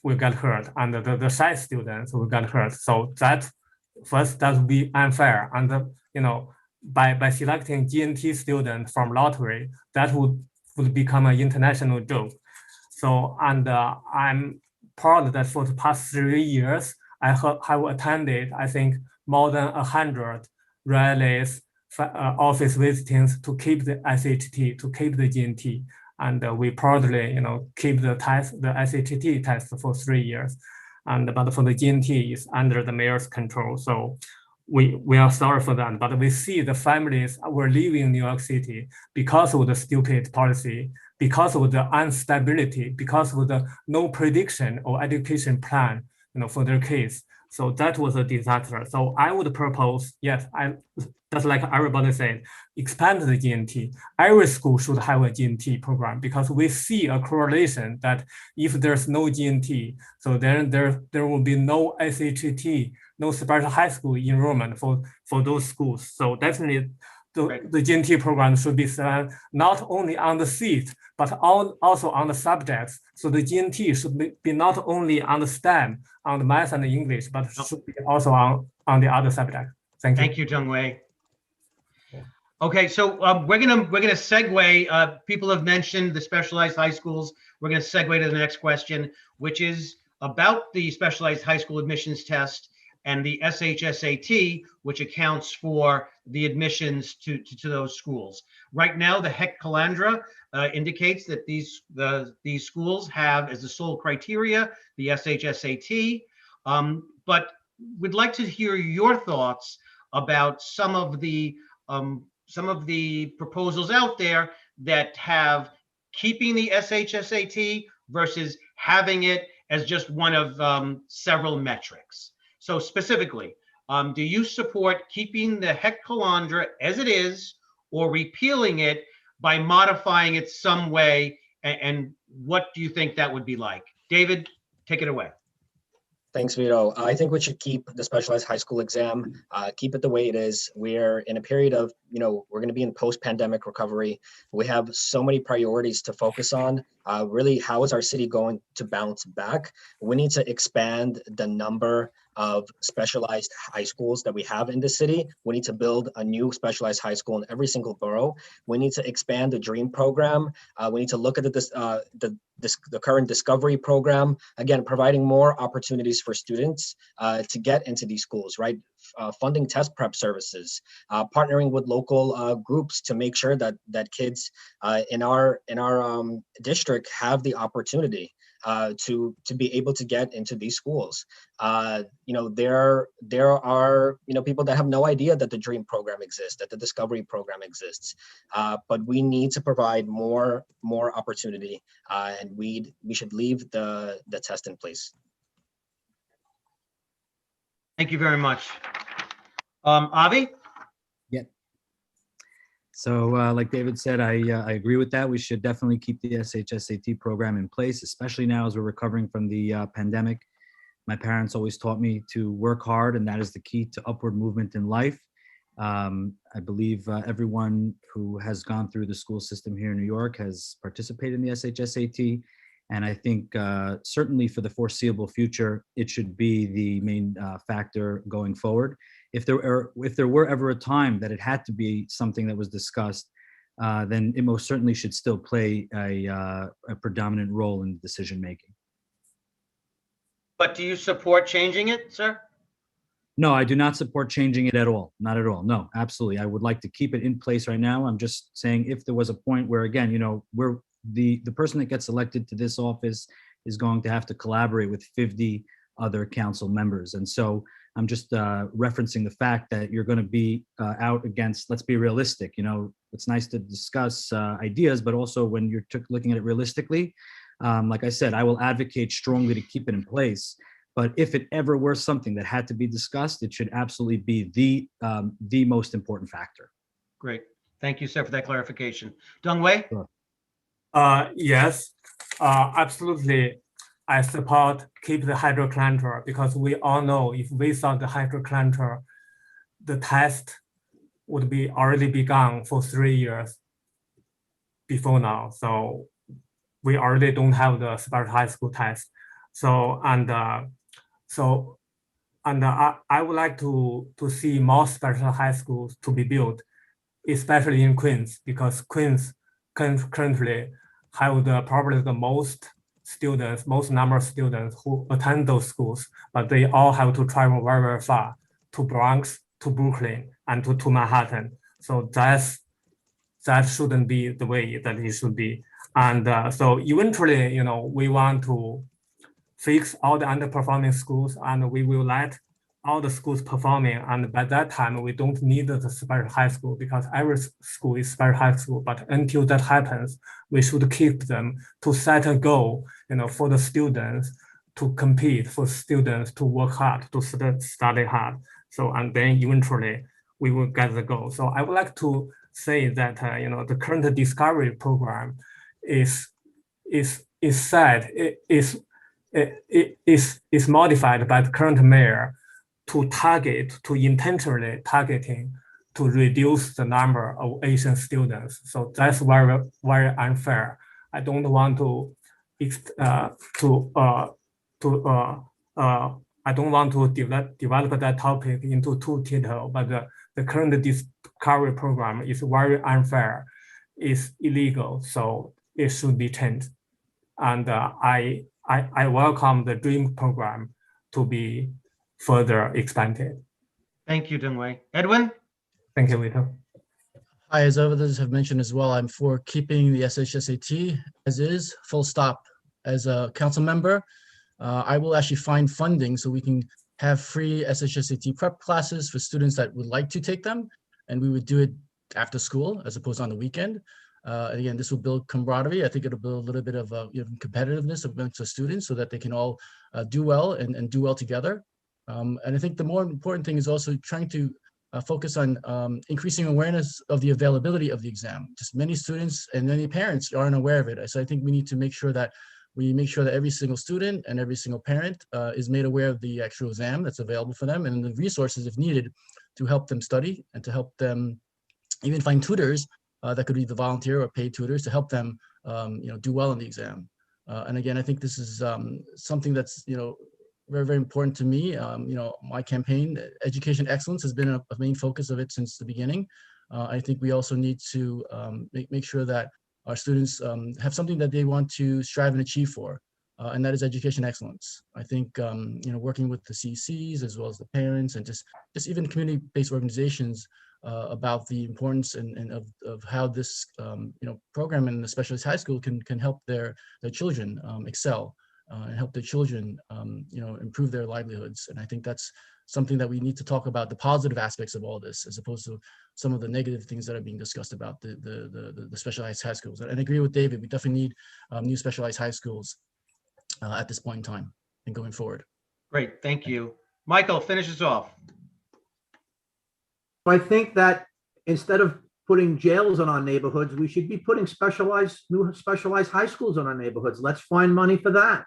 will get hurt, and the shy students will get hurt. So that first, that would be unfair. And by selecting GNT students from lottery, that would become an international joke. So, and I'm proud that for the past 3 years, I have attended, I think, more than 100 rallies, office visitings to keep the SHT, to keep the GNT. And we proudly, keep the test, the SHT test for 3 years. But for the GNT is under the mayor's control. So we are sorry for that. But we see the families were leaving New York City because of the stupid policy, because of the instability, because of the no prediction or education plan, for their kids. So that was a disaster. So I would propose, yes, just like everybody said, expand the GNT. Every school should have a GNT program because we see a correlation that if there's no GNT, so then there will be no SHT, no special high school enrollment for those schools. So definitely the GNT program should be set not only on the seat, but also on the subjects. So the GNT should be not only on the STEM, on the math and the English, but should be also on the other subject. Thank you. Thank you, Tungwei. Okay, so we're gonna segue. People have mentioned the specialized high schools. We're gonna segue to the next question, which is about the specialized high school admissions test and the SHSAT, which accounts for the admissions to those schools. Right now, the HEC Calandra indicates that these schools have as the sole criteria the SHSAT, but we'd like to hear your thoughts about some of the proposals out there that have keeping the SHSAT versus having it as just one of several metrics. So specifically, do you support keeping the HEC Calandra as it is or repealing it by modifying it some way? And what do you think that would be like? David, take it away. Thanks, Vito. I think we should keep the specialized high school exam, keep it the way it is. We're in a period of, we're going to be in post-pandemic recovery. We have so many priorities to focus on. Really, how is our city going to bounce back? We need to expand the number of specialized high schools that we have in the city. We need to build a new specialized high school in every single borough. We need to expand the DREAM program. We need to look at the current Discovery program, again, providing more opportunities for students to get into these schools, right? Funding test prep services, partnering with local groups to make sure that kids in our district have the opportunity. to be able to get into these schools. There are people that have no idea that the DREAM program exists, that the Discovery program exists, but we need to provide more opportunity, and we should leave the test in place. Thank you very much. Avi? So like David said, I agree with that. We should definitely keep the SHSAT program in place, especially now as we're recovering from the pandemic. My parents always taught me to work hard, and that is the key to upward movement in life. I believe everyone who has gone through the school system here in New York has participated in the SHSAT. And I think certainly for the foreseeable future, it should be the main factor going forward. If there were ever a time that it had to be something that was discussed, then it most certainly should still play a predominant role in decision making. But do you support changing it, sir? No, I do not support changing it at all. Not at all. No, absolutely. I would like to keep it in place right now. I'm just saying if there was a point where, again, we're the person that gets elected to this office is going to have to collaborate with 50 other council members. And so I'm just referencing the fact that you're going to be out against, let's be realistic. It's nice to discuss ideas, but also when you're looking at it realistically, like I said, I will advocate strongly to keep it in place. But if it ever were something that had to be discussed, it should absolutely be the most important factor. Great. Thank you, sir, for that clarification. Dong-Wei? Sure. Yes, absolutely. I support keep the hydroclanter because we all know if without the hydroclanter, the test would be already begun for 3 years before now. So we already don't have the special high school test. So I would like to see more special high schools to be built, especially in Queens, because Queens currently have probably the most number of students who attend those schools, but they all have to travel very, very far to Bronx, to Brooklyn, and to Manhattan. So that shouldn't be the way that it should be. And so eventually, we want to fix all the underperforming schools, and we will let all the schools performing. And by that time, we don't need the special high school because every school is special high school. But until that happens, we should keep them to set a goal, for the students to compete, for students to work hard, to study hard. So, and then eventually we will get the goal. So I would like to say that, the current Discovery program is modified by the current mayor to intentionally targeting to reduce the number of Asian students. So that's very, very unfair. I don't want to I don't want to develop that topic into too detail, but the current Discovery program is very unfair, is illegal, so it should be changed. And I welcome the DREAM program to be further expanded. Thank you, Dong-Wei. Edwin? Thank you, Vito. Hi, as others have mentioned as well, I'm for keeping the SHSAT as is, full stop. As a council member, I will actually find funding so we can have free SHSAT prep classes for students that would like to take them, and we would do it after school as opposed to on the weekend. And again, this will build camaraderie. I think it'll build a little bit of competitiveness amongst the students so that they can all do well and do well together. And I think the more important thing is also trying to focus on increasing awareness of the availability of the exam. Just many students and many parents aren't aware of it. So I think we need to make sure that every single student and every single parent is made aware of the actual exam that's available for them and the resources if needed to help them study and to help them even find tutors that could be the volunteer or paid tutors to help them do well in the exam. And again, I think this is something that's very, very important to me. My campaign, education excellence, has been a main focus of it since the beginning. I think we also need to make sure that our students have something that they want to strive and achieve for, and that is education excellence. I think working with the CCs as well as the parents and just even community-based organizations about the importance and of how this program in the specialist high school can help their children excel. and help their children, improve their livelihoods. And I think that's something that we need to talk about, the positive aspects of all this, as opposed to some of the negative things that are being discussed about the specialized high schools. And I agree with David, we definitely need new specialized high schools at this point in time and going forward. Great, thank you. Michael, finish us off. I think that instead of putting jails in our neighborhoods, we should be putting new specialized high schools in our neighborhoods. Let's find money for that.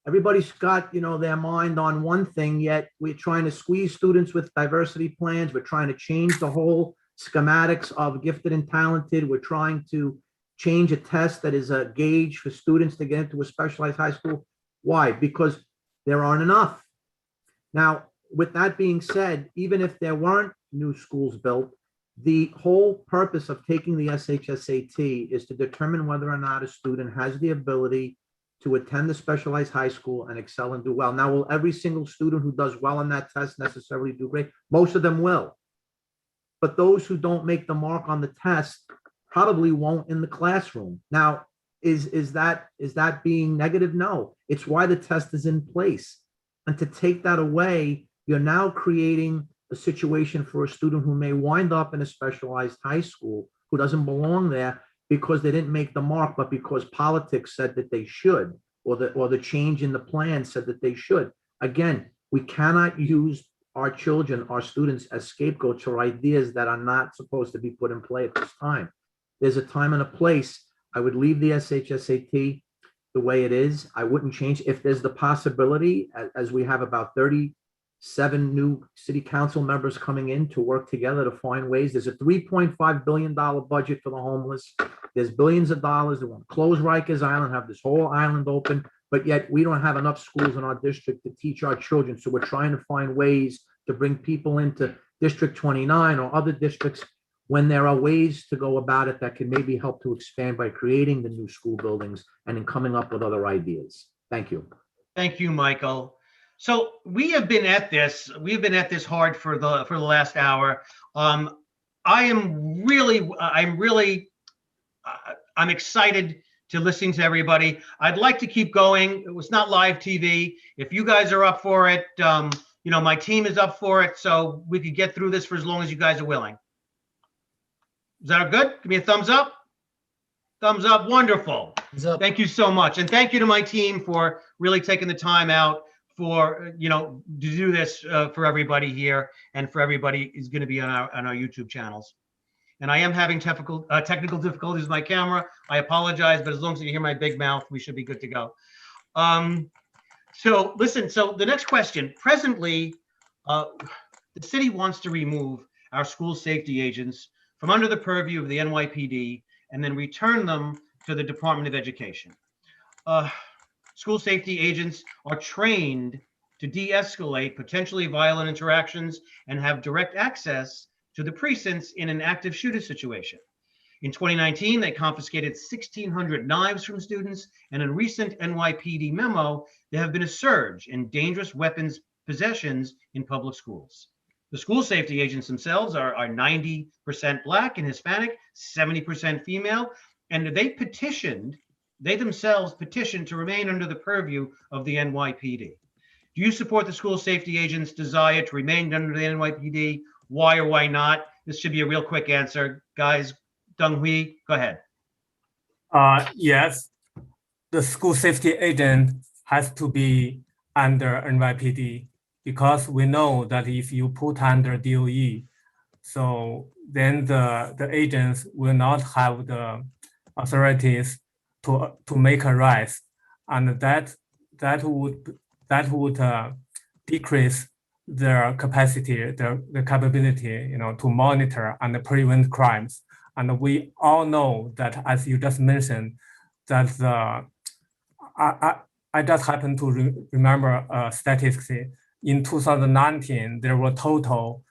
Everybody's got, their mind on one thing, yet we're trying to squeeze students with diversity plans. We're trying to change the whole schematics of gifted and talented. We're trying to change a test that is a gauge for students to get into a specialized high school. Why? Because there aren't enough. Now, with that being said, even if there weren't new schools built, the whole purpose of taking the SHSAT is to determine whether or not a student has the ability to attend the specialized high school and excel and do well. Now, will every single student who does well on that test necessarily do great? Most of them will. But those who don't make the mark on the test probably won't in the classroom. Now, is that being negative? No, it's why the test is in place. And to take that away, you're now creating a situation for a student who may wind up in a specialized high school who doesn't belong there because they didn't make the mark, but because politics said that they should, or the change in the plan said that they should. Again, we cannot use our children, our students, as scapegoats for ideas that are not supposed to be put in play at this time. There's a time and a place. I would leave the SHSAT the way it is. I wouldn't change. If there's the possibility, as we have about 37 new city council members coming in to work together to find ways. There's a $3.5 billion budget for the homeless. There's billions of dollars. They want to close Rikers Island, have this whole island open, but yet we don't have enough schools in our district to teach our children. So we're trying to find ways to bring people into District 29 or other districts when there are ways to go about it that can maybe help to expand by creating the new school buildings and in coming up with other ideas. Thank you. Thank you, Michael. So we have been at this. We've been at this hard for the last hour. I'm excited to listen to everybody. I'd like to keep going. It was not live TV. If you guys are up for it, my team is up for it. So we could get through this for as long as you guys are willing. Is that good? Give me a thumbs up. Thumbs up. Wonderful. Thumbs up. Thank you so much. And thank you to my team for really taking the time out for, to do this for everybody here, and for everybody is going to be on our YouTube channels. And I am having technical difficulties with my camera. I apologize, but as long as you hear my big mouth, we should be good to go. So listen, so the next question. Presently, the city wants to remove our school safety agents from under the purview of the NYPD and then return them to the Department of Education. School safety agents are trained to de-escalate potentially violent interactions and have direct access to the precincts in an active shooter situation. In 2019, they confiscated 1,600 knives from students, and in a recent NYPD memo, there have been a surge in dangerous weapons possessions in public schools. The school safety agents themselves are 90% Black and Hispanic, 70% female, and they themselves petitioned to remain under the purview of the NYPD. Do you support the school safety agents' desire to remain under the NYPD? Why or why not? This should be a real quick answer. Guys, Dong Hui, go ahead. Yes, the school safety agent has to be under NYPD, because we know that if you put under DOE, so then the agents will not have the authorities to make arrests, and that would decrease their capacity, the capability, to monitor and prevent crimes. And we all know that, as you just mentioned, that I just happen to remember statistics. In 2019, there were total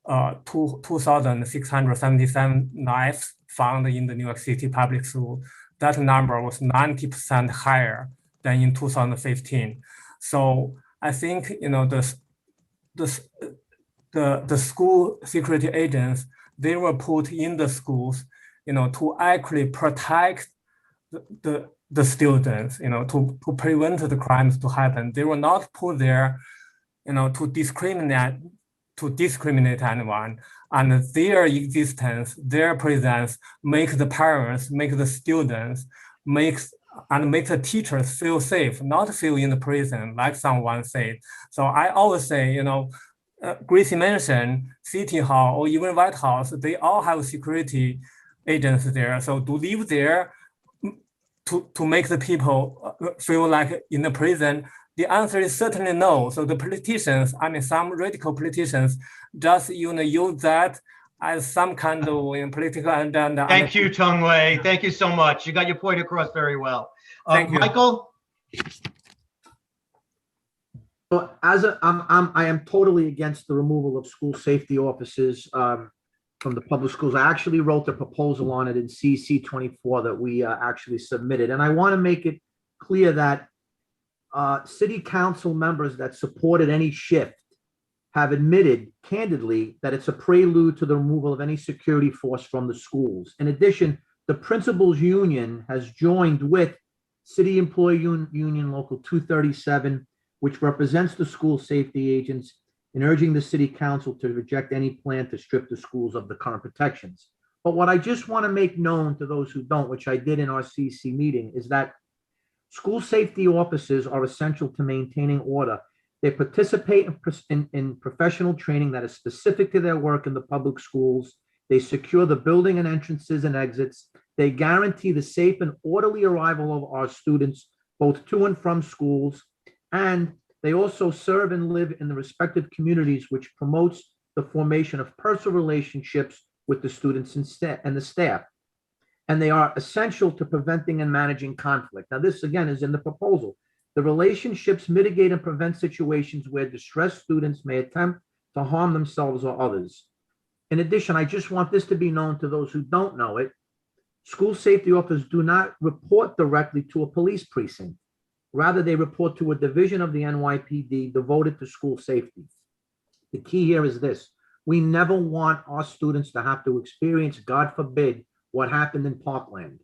2,677 knives found in the New York City public school. That number was 90% higher than in 2015. So I think the school security agents, they were put in the schools, to actually protect the the students, to prevent the crimes to happen. They were not put there, to discriminate anyone. And their existence, their presence, make the parents, make the students, make the teachers feel safe, not feel in the prison, like someone said. So I always say, Gracie mentioned City Hall or even White House, they all have security agents there. So to live there to make the people feel like in the prison, the answer is certainly no. So the politicians, some radical politicians, just use that as some kind of political agenda. Thank you, Tung Wei. Thank you so much. You got your point across very well. Thank you, Michael. So I am totally against the removal of school safety officers from the public schools. I actually wrote the proposal on it in CC 24 that we actually submitted. And I want to make it clear that city council members that supported any shift have admitted candidly that it's a prelude to the removal of any security force from the schools. In addition, the principals union has joined with City Employee Union Local 237, which represents the school safety agents, in urging the city council to reject any plan to strip the schools of the current protections. But what I just want to make known to those who don't, which I did in our CC meeting, is that school safety officers are essential to maintaining order. They participate in professional training that is specific to their work in the public schools. They secure the building and entrances and exits. They guarantee the safe and orderly arrival of our students, both to and from schools. And they also serve and live in the respective communities, which promotes the formation of personal relationships with the students and the staff. And they are essential to preventing and managing conflict. Now, this again is in the proposal. The relationships mitigate and prevent situations where distressed students may attempt to harm themselves or others. In addition, I just want this to be known to those who don't know it. School safety officers do not report directly to a police precinct. Rather, they report to a division of the NYPD devoted to school safety. The key here is this: we never want our students to have to experience, God forbid, what happened in Parkland.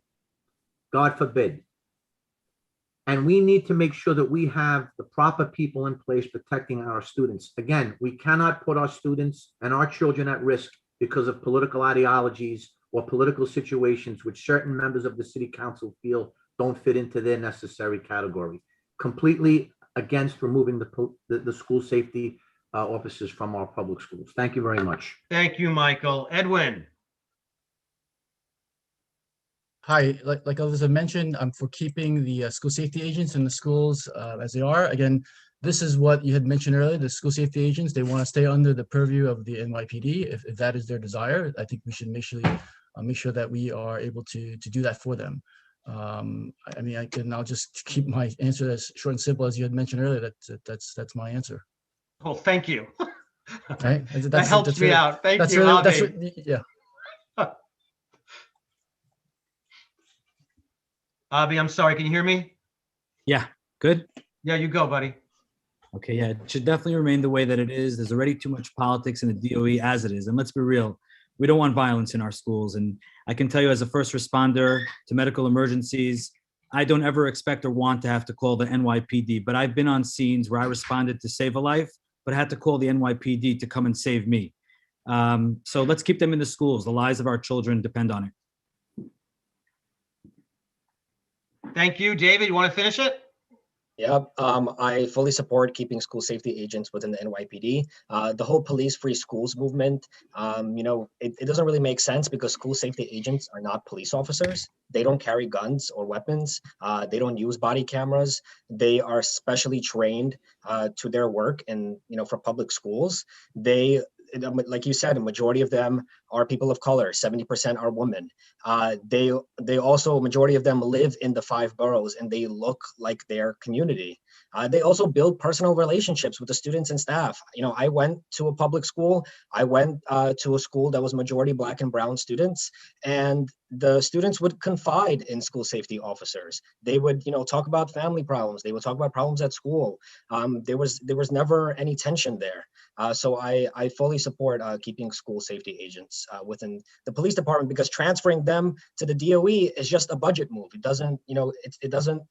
God forbid. And we need to make sure that we have the proper people in place protecting our students. Again, we cannot put our students and our children at risk because of political ideologies or political situations which certain members of the city council feel don't fit into their necessary category. Completely against removing the school safety officers from our public schools. Thank you very much. Thank you, Michael. Edwin. Hi, like others have mentioned, I'm for keeping the school safety agents in the schools as they are. Again, this is what you had mentioned earlier, the school safety agents, they want to stay under the purview of the NYPD if that is their desire. I think we should make sure that we are able to do that for them. I'll just keep my answer as short and simple as you had mentioned earlier. That's my answer. Well, thank you. Right? That helps me out. Thank you. Yeah. Avi, I'm sorry. Can you hear me? Yeah, good. Yeah, you go, buddy. Okay, yeah, it should definitely remain the way that it is. There's already too much politics in the DOE as it is. And let's be real, we don't want violence in our schools. And I can tell you as a first responder to medical emergencies, I don't ever expect or want to have to call the NYPD, but I've been on scenes where I responded to save a life, but had to call the NYPD to come and save me. So let's keep them in the schools. The lives of our children depend on it. Thank you. David, you want to finish it? Yep, I fully support keeping school safety agents within the NYPD. The whole police-free schools movement, it doesn't really make sense because school safety agents are not police officers. They don't carry guns or weapons. They don't use body cameras. They are specially trained to their work and, for public schools. Like you said, a majority of them are people of color, 70% are women. They also, majority of them live in the 5 boroughs and they look like their community. They also build personal relationships with the students and staff. I went to a public school. I went to a school that was majority Black and brown students, and the students would confide in school safety officers. They would, talk about family problems. They would talk about problems at school. There was never any tension there. So I fully support keeping school safety agents. departments within the police department, because transferring them to the DOE is just a budget move. It doesn't, it doesn't,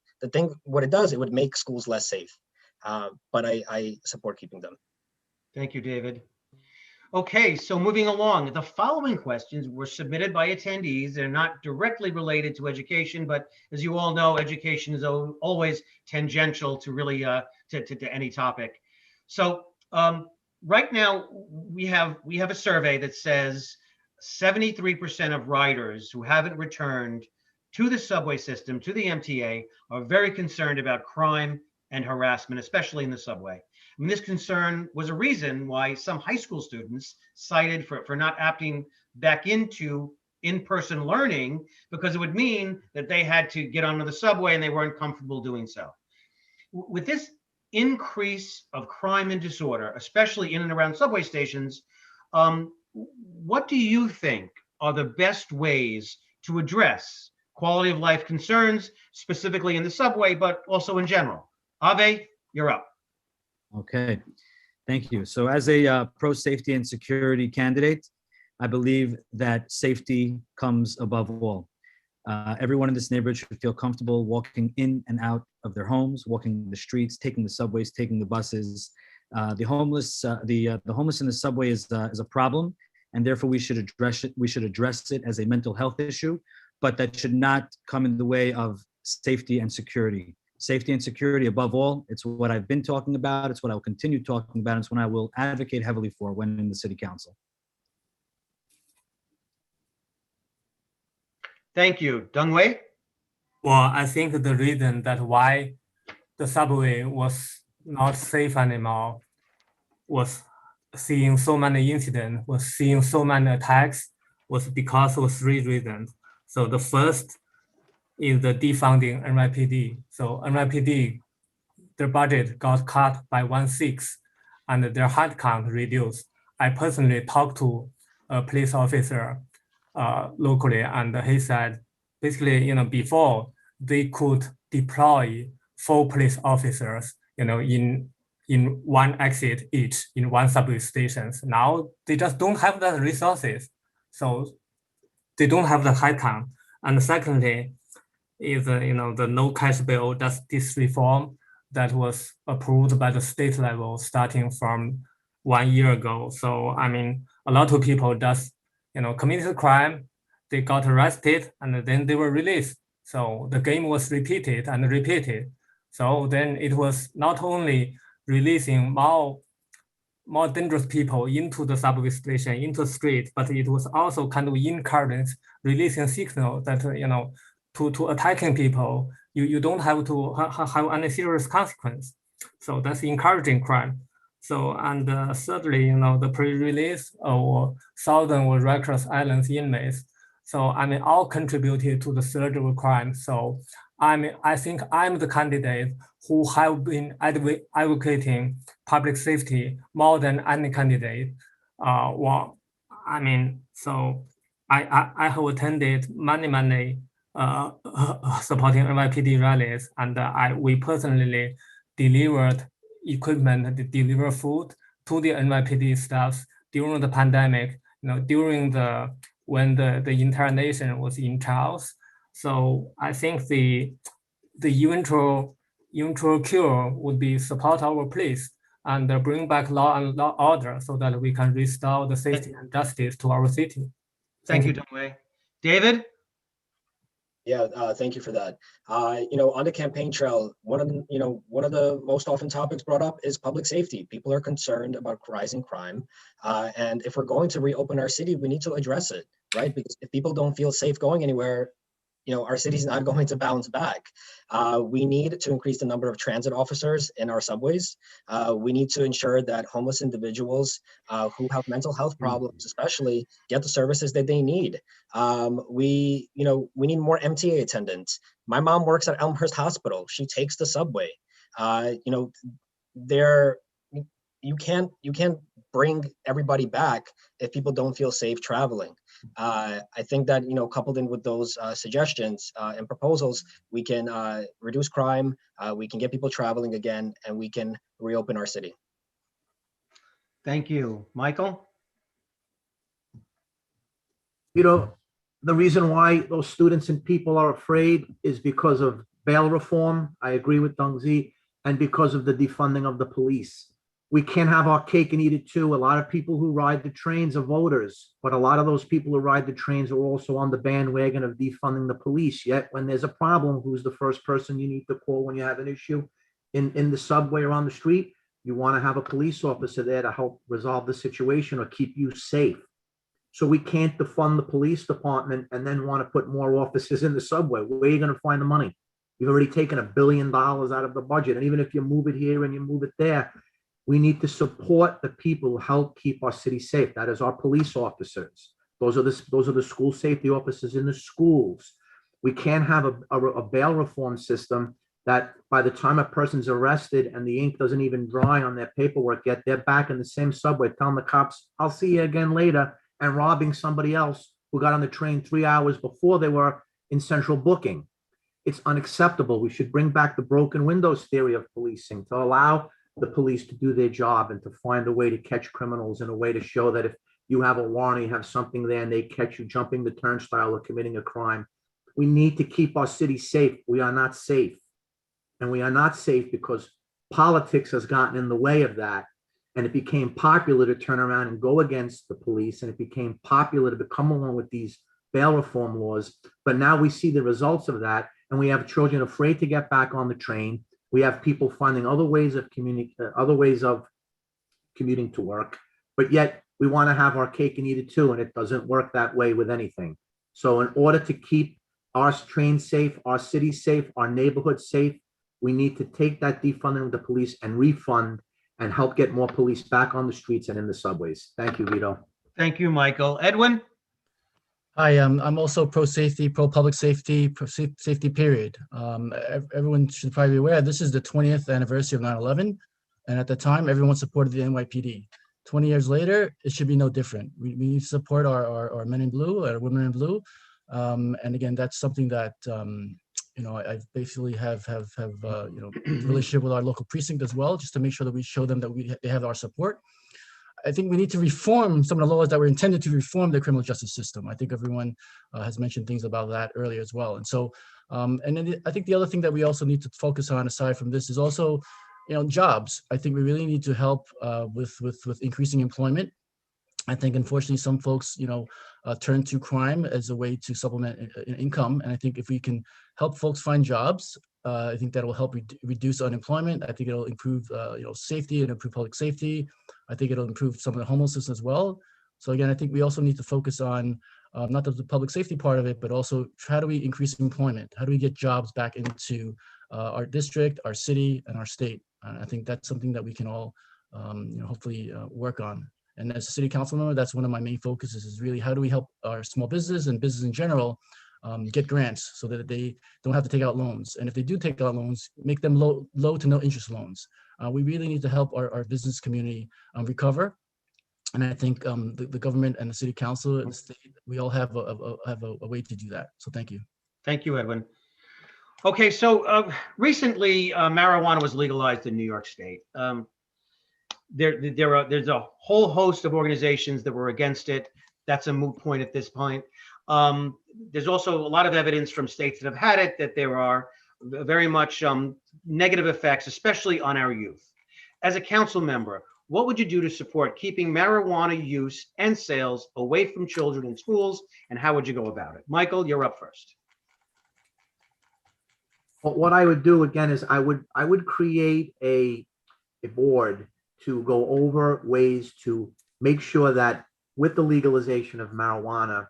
what it does, it would make schools less safe. But I support keeping them. Thank you, David. Okay, so moving along, the following questions were submitted by attendees. They're not directly related to education, but as you all know, education is always tangential to really to any topic. So right now we have a survey that says 73% of riders who haven't returned to the subway system, to the MTA, are very concerned about crime and harassment, especially in the subway. I mean, this concern was a reason why some high school students cited for not opting back into in-person learning, because it would mean that they had to get onto the subway and they weren't comfortable doing so. With this increase of crime and disorder, especially in and around subway stations, what do you think are the best ways to address quality of life concerns, specifically in the subway, but also in general? Ave, you're up. Okay, thank you. So as a pro-safety and security candidate, I believe that safety comes above all. Everyone in this neighborhood should feel comfortable walking in and out of their homes, walking the streets, taking the subways, taking the buses. The homeless in the subway is a problem, and therefore we should address it. We should address it as a mental health issue, but that should not come in the way of safety and security. Safety and security above all. It's what I've been talking about. It's what I will continue talking about. It's what I will advocate heavily for when in the city council. Thank you. Dongwei? Well, I think the reason that why the subway was not safe anymore was seeing so many incidents, was seeing so many attacks, was because of three reasons. So the first is the defunding NYPD. So NYPD, their budget got cut by 1/6 and their head count reduced. I personally talked to a police officer locally, and he said, basically, before they could deploy 4 police officers, in one exit each in one subway stations. Now they just don't have the resources, so they don't have the head count. And secondly, is the no cash bail justice reform that was approved by the state level starting from 1 year ago. So I mean, a lot of people just committed a crime, they got arrested, and then they were released. So the game was repeated and repeated. So then it was not only releasing more dangerous people into the subway station, into the street, but it was also kind of encouraging, releasing signal that to attacking people, you don't have to have any serious consequence. So that's encouraging crime. So, and thirdly, the pre-release or Southern or Rikers Islands inmates. So, I mean, all contributed to the surge of crime. So, I think I'm the candidate who have been advocating public safety more than any candidate. Well, I mean, so I have attended many supporting NYPD rallies, and we personally delivered equipment, deliver food to the NYPD staffs during the pandemic, during when the entire nation was in chaos. So I think the eventual cure would be support our police and bring back law and order so that we can restore the safety and justice to our city. Thank you, Dongwei. David? Yeah, thank you for that. On the campaign trail, one of the most often topics brought up is public safety. People are concerned about rising crime, and if we're going to reopen our city, we need to address it, right? Because if people don't feel safe going anywhere, our city's not going to bounce back. We need to increase the number of transit officers in our subways. We need to ensure that homeless individuals who have mental health problems, especially, get the services that they need. We need more MTA attendants. My mom works at Elmhurst Hospital. She takes the subway. You can't bring everybody back if people don't feel safe traveling. I think that, coupled in with those suggestions and proposals, we can reduce crime, we can get people traveling again, and we can reopen our city. Thank you. Michael? You know, the reason why those students and people are afraid is because of bail reform. I agree with Deng Zi, and because of the defunding of the police. We can't have our cake and eat it too. A lot of people who ride the trains are voters, but a lot of those people who ride the trains are also on the bandwagon of defunding the police. Yet when there's a problem, who's the first person you need to call when you have an issue in the subway or on the street? You want to have a police officer there to help resolve the situation or keep you safe. So we can't defund the police department and then want to put more officers in the subway. Where are you going to find the money? You've already taken $1 billion out of the budget. And even if you move it here and you move it there, we need to support the people who help keep our city safe. That is our police officers. Those are the school safety officers in the schools. We can't have a bail reform system that by the time a person's arrested and the ink doesn't even dry on their paperwork yet, they're back in the same subway telling the cops, I'll see you again later, and robbing somebody else who got on the train 3 hours before they were in central booking. It's unacceptable. We should bring back the broken windows theory of policing to allow the police to do their job and to find a way to catch criminals in a way to show that if you have a warrant, you have something there and they catch you jumping the turnstile or committing a crime. We need to keep our city safe. We are not safe. And we are not safe because politics has gotten in the way of that. And it became popular to turn around and go against the police. And it became popular to come along with these bail reform laws. But now we see the results of that. And we have children afraid to get back on the train. We have people finding other ways of commuting to work, but yet we want to have our cake and eat it too, and it doesn't work that way with anything. So in order to keep our trains safe, our city safe, our neighborhoods safe, we need to take that defunding of the police and refund and help get more police back on the streets and in the subways. Thank you, Vito. Thank you, Michael. Edwin? Hi, I'm also pro-safety, pro-public safety, safety period. Everyone should probably be aware, this is the 20th anniversary of 9/11. And at the time, everyone supported the NYPD. 20 years later, it should be no different. We need to support our men in blue, our women in blue. And again, that's something that, I basically have relationship with our local precinct as well, just to make sure that we show them that they have our support. I think we need to reform some of the laws that were intended to reform the criminal justice system. I think everyone has mentioned things about that earlier as well. And so, and then I think the other thing that we also need to focus on aside from this is also, jobs. I think we really need to help with increasing employment. I think unfortunately some folks, turn to crime as a way to supplement income. And I think if we can help folks find jobs, I think that will help reduce unemployment. I think it'll improve, safety and improve public safety. I think it'll improve some of the homelessness as well. So again, I think we also need to focus on not the public safety part of it, but also how do we increase employment? How do we get jobs back into our district, our city, and our state? I think that's something that we can all, hopefully work on. And as a city council member, that's one of my main focuses is really how do we help our small business and business in general get grants so that they don't have to take out loans. And if they do take out loans, make them low to no interest loans. We really need to help our business community recover. And I think the government and the city council and the state, we all have a way to do that. So thank you. Thank you, Edwin. Okay, so recently marijuana was legalized in New York State. There's a whole host of organizations that were against it. That's a moot point at this point. There's also a lot of evidence from states that have had it that there are very much negative effects, especially on our youth. As a council member, what would you do to support keeping marijuana use and sales away from children in schools, and how would you go about it? Michael, you're up first. Well, what I would do again is I would create a board to go over ways to make sure that with the legalization of marijuana,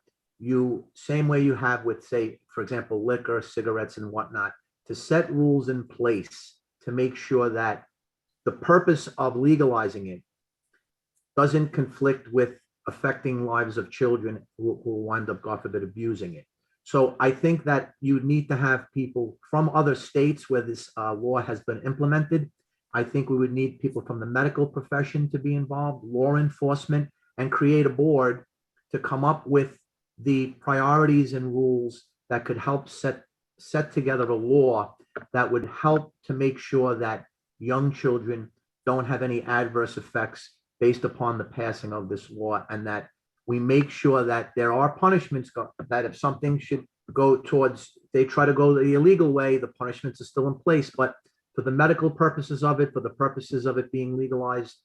same way you have with, say, for example, liquor, cigarettes, and whatnot, to set rules in place to make sure that the purpose of legalizing it doesn't conflict with affecting lives of children who wind up, God forbid, abusing it. So I think that you need to have people from other states where this law has been implemented. I think we would need people from the medical profession to be involved, law enforcement, and create a board to come up with the priorities and rules that could help set together a law that would help to make sure that young children don't have any adverse effects based upon the passing of this law, and that we make sure that there are punishments, that if something should go towards, they try to go the illegal way, the punishments are still in place. But for the medical purposes of it, for the purposes of it being legalized,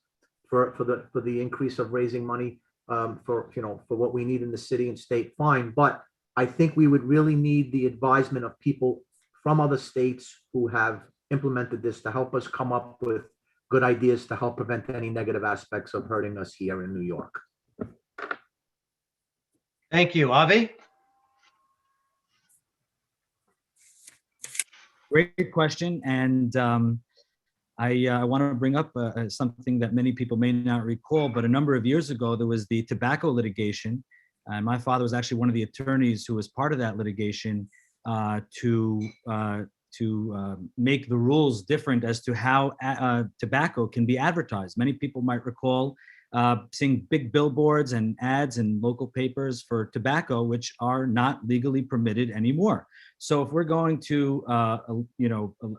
for the increase of raising money for what we need in the city and state, fine. But I think we would really need the advisement of people from other states who have implemented this to help us come up with good ideas to help prevent any negative aspects of hurting us here in New York. Thank you. Avi? Great question. And I want to bring up something that many people may not recall, but a number of years ago, there was the tobacco litigation. And my father was actually one of the attorneys who was part of that litigation to make the rules different as to how tobacco can be advertised. Many people might recall seeing big billboards and ads in local papers for tobacco, which are not legally permitted anymore. So if we're going to,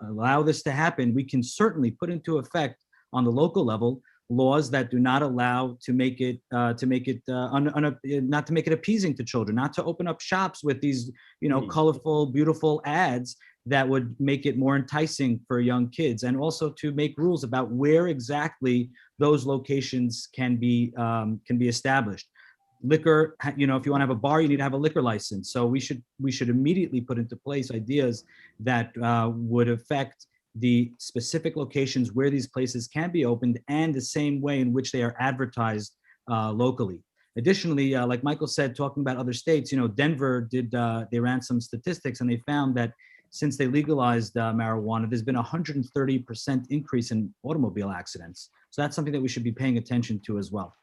allow this to happen, we can certainly put into effect on the local level laws that do not allow to make it not to make it appeasing to children, not to open up shops with these, colorful, beautiful ads that would make it more enticing for young kids, and also to make rules about where exactly those locations can be established. Liquor, if you want to have a bar, you need to have a liquor license. So we should immediately put into place ideas that would affect the specific locations where these places can be opened and the same way in which they are advertised locally. Additionally, like Michael said, talking about other states, Denver they ran some statistics and they found that since they legalized marijuana, there's been a 130% increase in automobile accidents. So that's something that we should be paying attention to as well.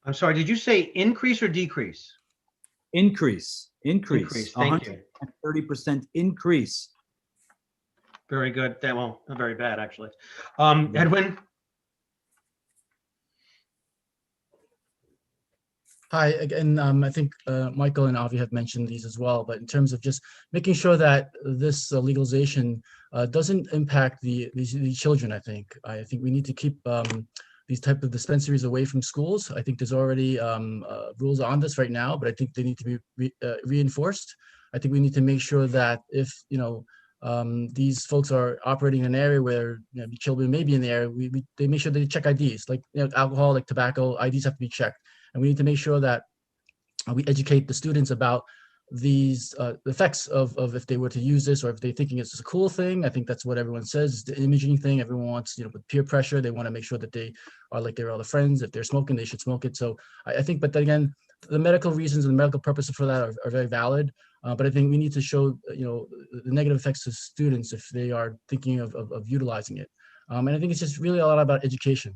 I'm sorry, did you say increase or decrease? Increase. Thank you. 130% increase. Very good. Well, not very bad, actually. Edwin? Hi, again, I think Michael and Avi have mentioned these as well, but in terms of just making sure that this legalization doesn't impact the children, I think we need to keep these type of dispensaries away from schools. I think there's already rules on this right now, but I think they need to be reinforced. I think we need to make sure that if, these folks are operating in an area where children may be in the area, they make sure they check IDs, like alcohol, like tobacco, IDs have to be checked. And we need to make sure that we educate the students about these effects of if they were to use this, or if they're thinking it's a cool thing. I think that's what everyone says, it's the imaging thing. Everyone wants, with peer pressure, they want to make sure that they are like their other friends. If they're smoking, they should smoke it. So I think, but then again, the medical reasons and the medical purposes for that are very valid. But I think we need to show, the negative effects to students if they are thinking of utilizing it. And I think it's just really a lot about education.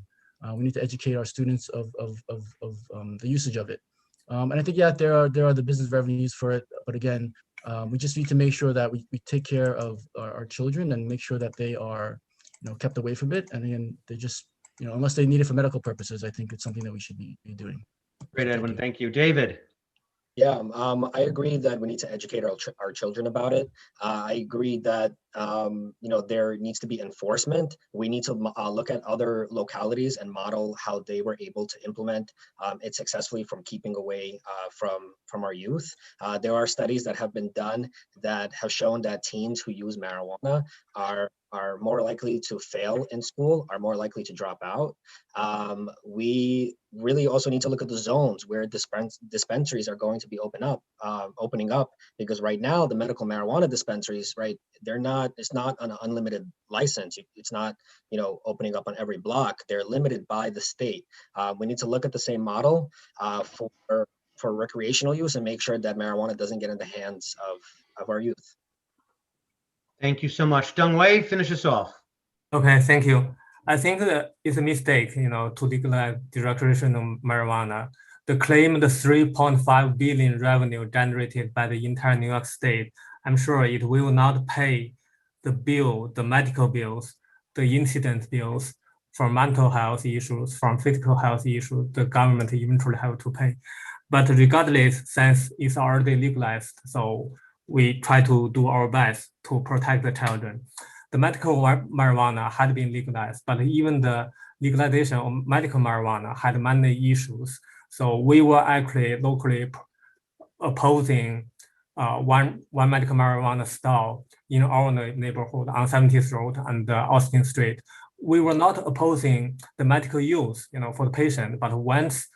We need to educate our students of the usage of it. And I think, there are the business revenues for it. But again, we just need to make sure that we take care of our children and make sure that they are, kept away from it. And again, they just, unless they need it for medical purposes, I think it's something that we should be doing. Great, Edwin. Thank you. David? Yeah, I agree that we need to educate our children about it. I agree that there needs to be enforcement. We need to look at other localities and model how they were able to implement it successfully from keeping away from our youth. There are studies that have been done that have shown that teens who use marijuana are more likely to fail in school, are more likely to drop out. We really also need to look at the zones where dispensaries are going to be opening up, because right now the medical marijuana dispensaries, right, it's not an unlimited license. It's not, opening up on every block. They're limited by the state. We need to look at the same model for recreational use and make sure that marijuana doesn't get in the hands of our youth. Thank you so much. Dongwei, finish us off. Okay, thank you. I think that it's a mistake, to declare the recreational marijuana. The claim the 3.5 billion revenue generated by the entire New York State, I'm sure it will not pay the medical bills, the incident bills for mental health issues, from physical health issues, the government eventually have to pay. But regardless, since it's already legalized, so we try to do our best to protect the children. The medical marijuana had been legalized, but even the legalization of medical marijuana had many issues. So we were actually locally opposing one medical marijuana stall in our neighborhood on 70th Road and Austin Street. We were not opposing the medical use, for the patient, but once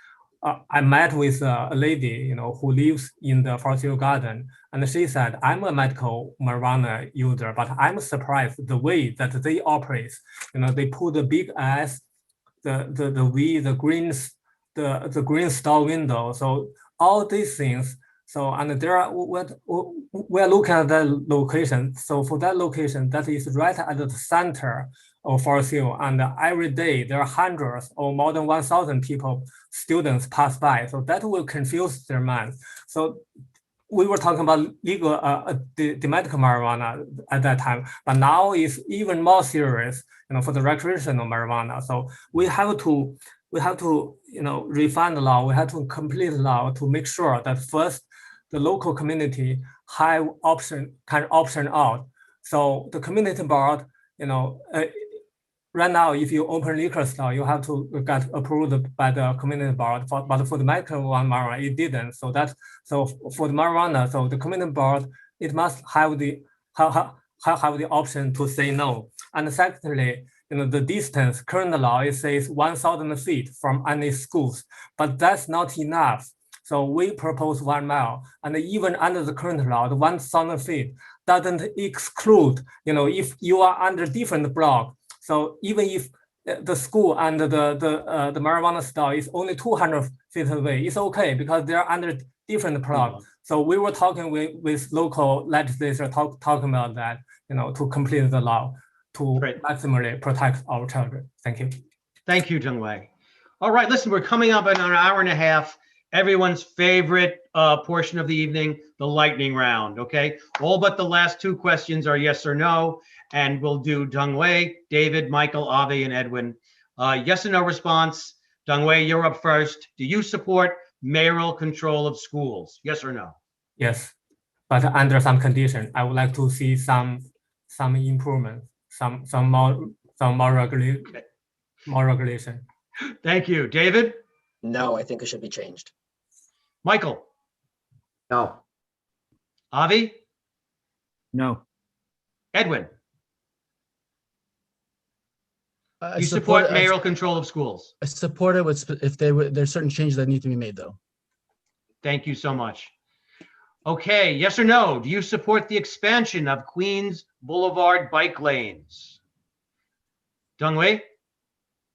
I met with a lady, who lives in the Forest Hill Garden, and she said, "I'm a medical marijuana user, but I'm surprised the way that they operate. They put the big ass, the V, the green store window. So all these things. So and there are we're looking at that location. So for that location, that is right at the center of Forest Hill, and every day there are hundreds or more than 1,000 people, students pass by. So that will confuse their minds. So we were talking about legal, the medical marijuana at that time, but now it's even more serious, for the recreational marijuana. So we have to, refine the law. We have to complete the law to make sure that first, the local community have can option out. So the community board, right now, if you open liquor store, you have to get approved by the community board. But for the medical marijuana, it didn't. So for the marijuana, so the community board, it must have the have the option to say no. And secondly, the distance, current law, it says 1,000 feet from any schools, but that's not enough. So we propose 1 mile, and even under the current law, the 1,000 feet doesn't exclude, if you are under different block. So even if the school and the marijuana store is only 200 feet away, it's okay because they're under different block. So we were talking with local legislators talking about that, to complete the law to maximally protect our children. Thank you. Thank you, Jungwei. All right, listen, we're coming up in an hour and a half. Everyone's favorite portion of the evening, the lightning round, okay? All but the last 2 questions are yes or no, and we'll do Dongwei, David, Michael, Avi, and Edwin. Yes or no response. Dongwei, you're up first. Do you support mayoral control of schools? Yes or no? Yes, but under some condition. I would like to see some improvement, some more regulation. Thank you. David? No, I think it should be changed. Michael? No. Avi? No. Edwin? I You support mayoral control of schools? I support it if there's certain changes that need to be made though. Thank you so much. Okay, yes or no? Do you support the expansion of Queens Boulevard bike lanes? Dongwei?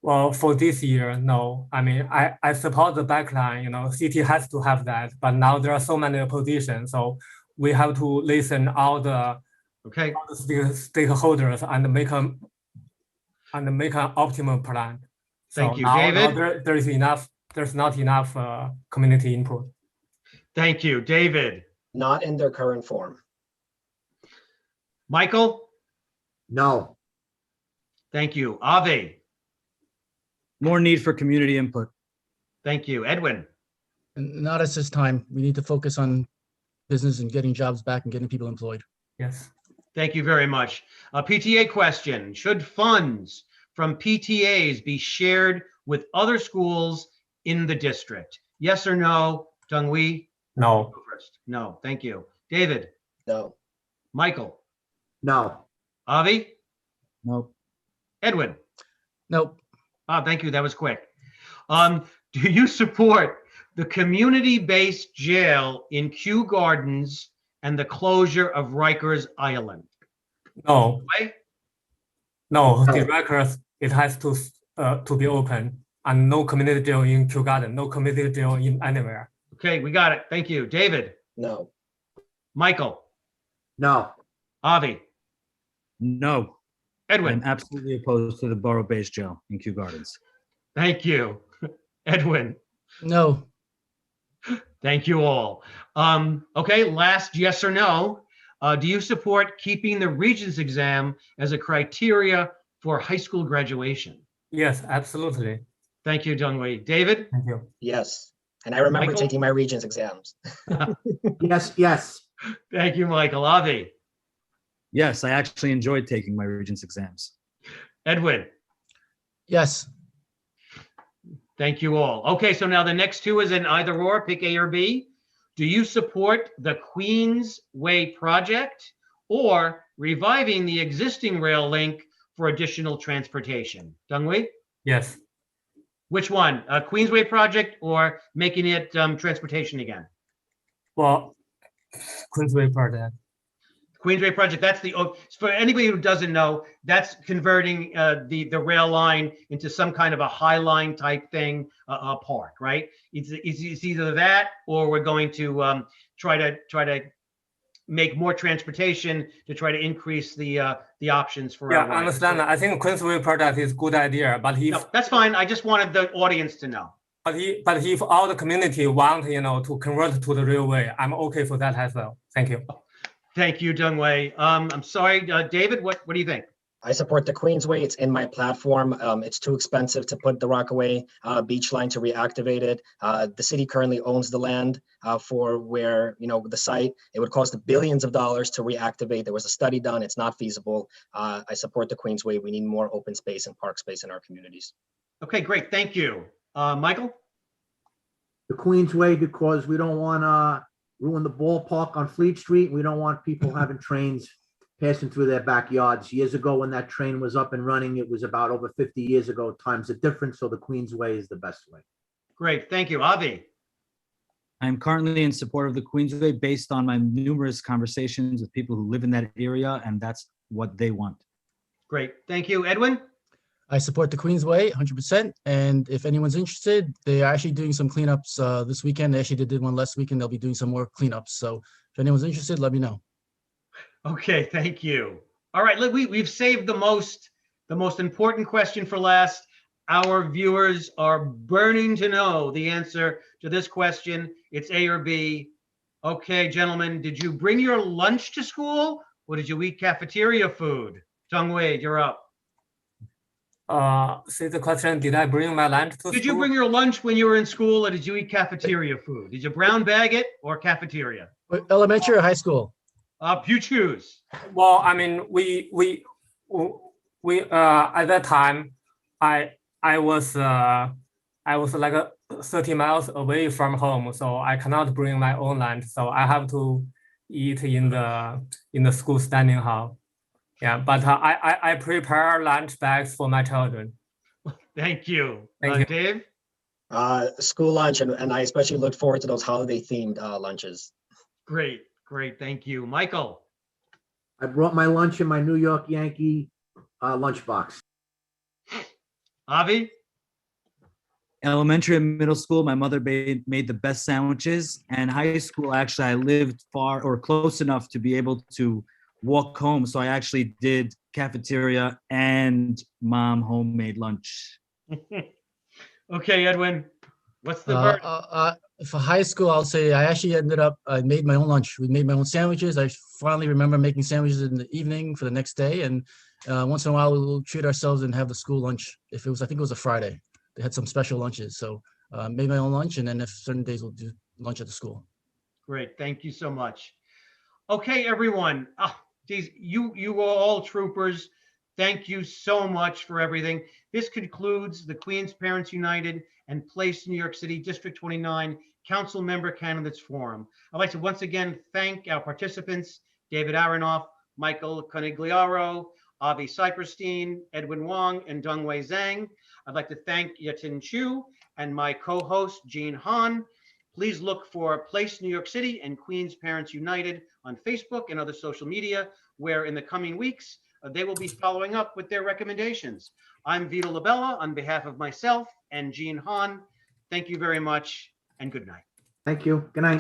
Well, for this year, no. I mean, I support the backline, city has to have that, but now there are so many oppositions, so we have to listen all the stakeholders and make an optimal plan. Thank so you, now, David. There's not enough community input. Thank you, David. Not in their current form. Michael? No. Thank you. Avi? More need for community input. Thank you. Edwin? And not at this time. We need to focus on business and getting jobs back and getting people employed. Yes. Thank you very much. A PTA question. Should funds from PTAs be shared with other schools in the district? Yes or no? Dongwei? No. Go first. No. Thank you. David? No. Michael? No. Avi? No. Edwin? Nope. Thank you. That was quick. Do you support the community-based jail in Kew Gardens and the closure of Rikers Island? No. Right? No, the records, it has to be open, and no community jail in Kew Garden, no community jail in anywhere. Okay, we got it. Thank you. David? No. Michael? No. Avi? No. Edwin? I'm absolutely opposed to the borough-based jail in Kew Gardens. Thank you. Edwin? No. Thank you all. Okay, last yes or no. Do you support keeping the Regents exam as a criteria for high school graduation? Yes, absolutely. Thank you, Dongwei. David? Thank you. Yes. And I remember Michael? taking my Regents exams. Yes, yes. Thank you, Michael. Avi? Yes, I actually enjoyed taking my Regents exams. Edwin? Yes. Thank you all. Okay, so now the next two is an either or, pick A or B. Do you support the Queensway project or reviving the existing rail link for additional transportation? Dongwei, Yes. which one? Queensway project or making it transportation again? Well, Queensway project. Queensway project, that's the, for anybody who doesn't know, that's converting the rail line into some kind of a high line type thing, park, right? It's either that or we're going to try to make more transportation to try to increase the options for Yeah, our I understand. I think Queensway project is a good idea, but if No, that's fine. I just wanted the audience to know. but if all the community want to convert to the railway, I'm okay for that as well. Thank you. Thank you, Dongwei. I'm sorry, David, what do you think? I support the Queensway. It's in my platform. It's too expensive to put the Rockaway beach line to reactivate it. The city currently owns the land for where, the site. It would cost billions of dollars to reactivate. There was a study done. It's not feasible. I support the Queensway. We need more open space and park space in our communities. Okay, great. Thank you. Michael? The Queensway, because we don't want to ruin the ballpark on Fleet Street. We don't want people having trains passing through their backyards. Years ago, when that train was up and running, it was about over 50 years ago. Times are different, so the Queensway is the best way. Great. Thank you. Avi? I'm currently in support of the Queensway based on my numerous conversations with people who live in that area, and that's what they want. Great. Thank you. Edwin? I support the Queensway 100%. And if anyone's interested, they are actually doing some cleanups this weekend. They actually did one last weekend. They'll be doing some more cleanups. So if anyone's interested, let me know. Okay, thank you. All right, look, we've saved the most important question for last. Our viewers are burning to know the answer to this question. It's A or B. Okay, gentlemen, did you bring your lunch to school or did you eat cafeteria food? Dongwei, you're up. Say the question, did I bring my lunch to Did you school? bring your lunch when you were in school or did you eat cafeteria food? Did you brown bag it or cafeteria? Elementary or high school? You choose. Well, I mean, we at that time, I was like 30 miles away from home, so I cannot bring my own lunch. So I have to eat in the school standing hall. Yeah, but I prepare lunch bags for my children. Thank you. Thank you. Dave? School lunch, and I especially look forward to those holiday themed lunches. Great, great. Thank you. Michael? I brought my lunch in my New York Yankee lunchbox. Avi? Elementary and middle school, my mother made the best sandwiches. And high school, actually, I lived far or close enough to be able to walk home. So I actually did cafeteria and mom homemade lunch. Okay, Edwin, what's the verdict? For high school, I'll say I actually I made my own lunch. We made my own sandwiches. I finally remember making sandwiches in the evening for the next day. And once in a while, we'll treat ourselves and have the school lunch. I think it was a Friday. They had some special lunches. So made my own lunch. And then if certain days, we'll do lunch at the school. Great, thank you so much. Okay, everyone. Geez, you were all troopers. Thank you so much for everything. This concludes the Queens Parents United and Place New York City District 29 Council Member Candidates Forum. I'd like to once again thank our participants, David Aronoff, Michael Conigliaro, Avi Cyperstein, Edwin Wong, and Dongwei Zhang. I'd like to thank Yatin Chu and my co-host, Jean Han. Please look for Place New York City and Queens Parents United on Facebook and other social media, where in the coming weeks, they will be following up with their recommendations. I'm Vito Labella on behalf of myself and Jean Han. Thank you very much and good night. Thank you. Good night.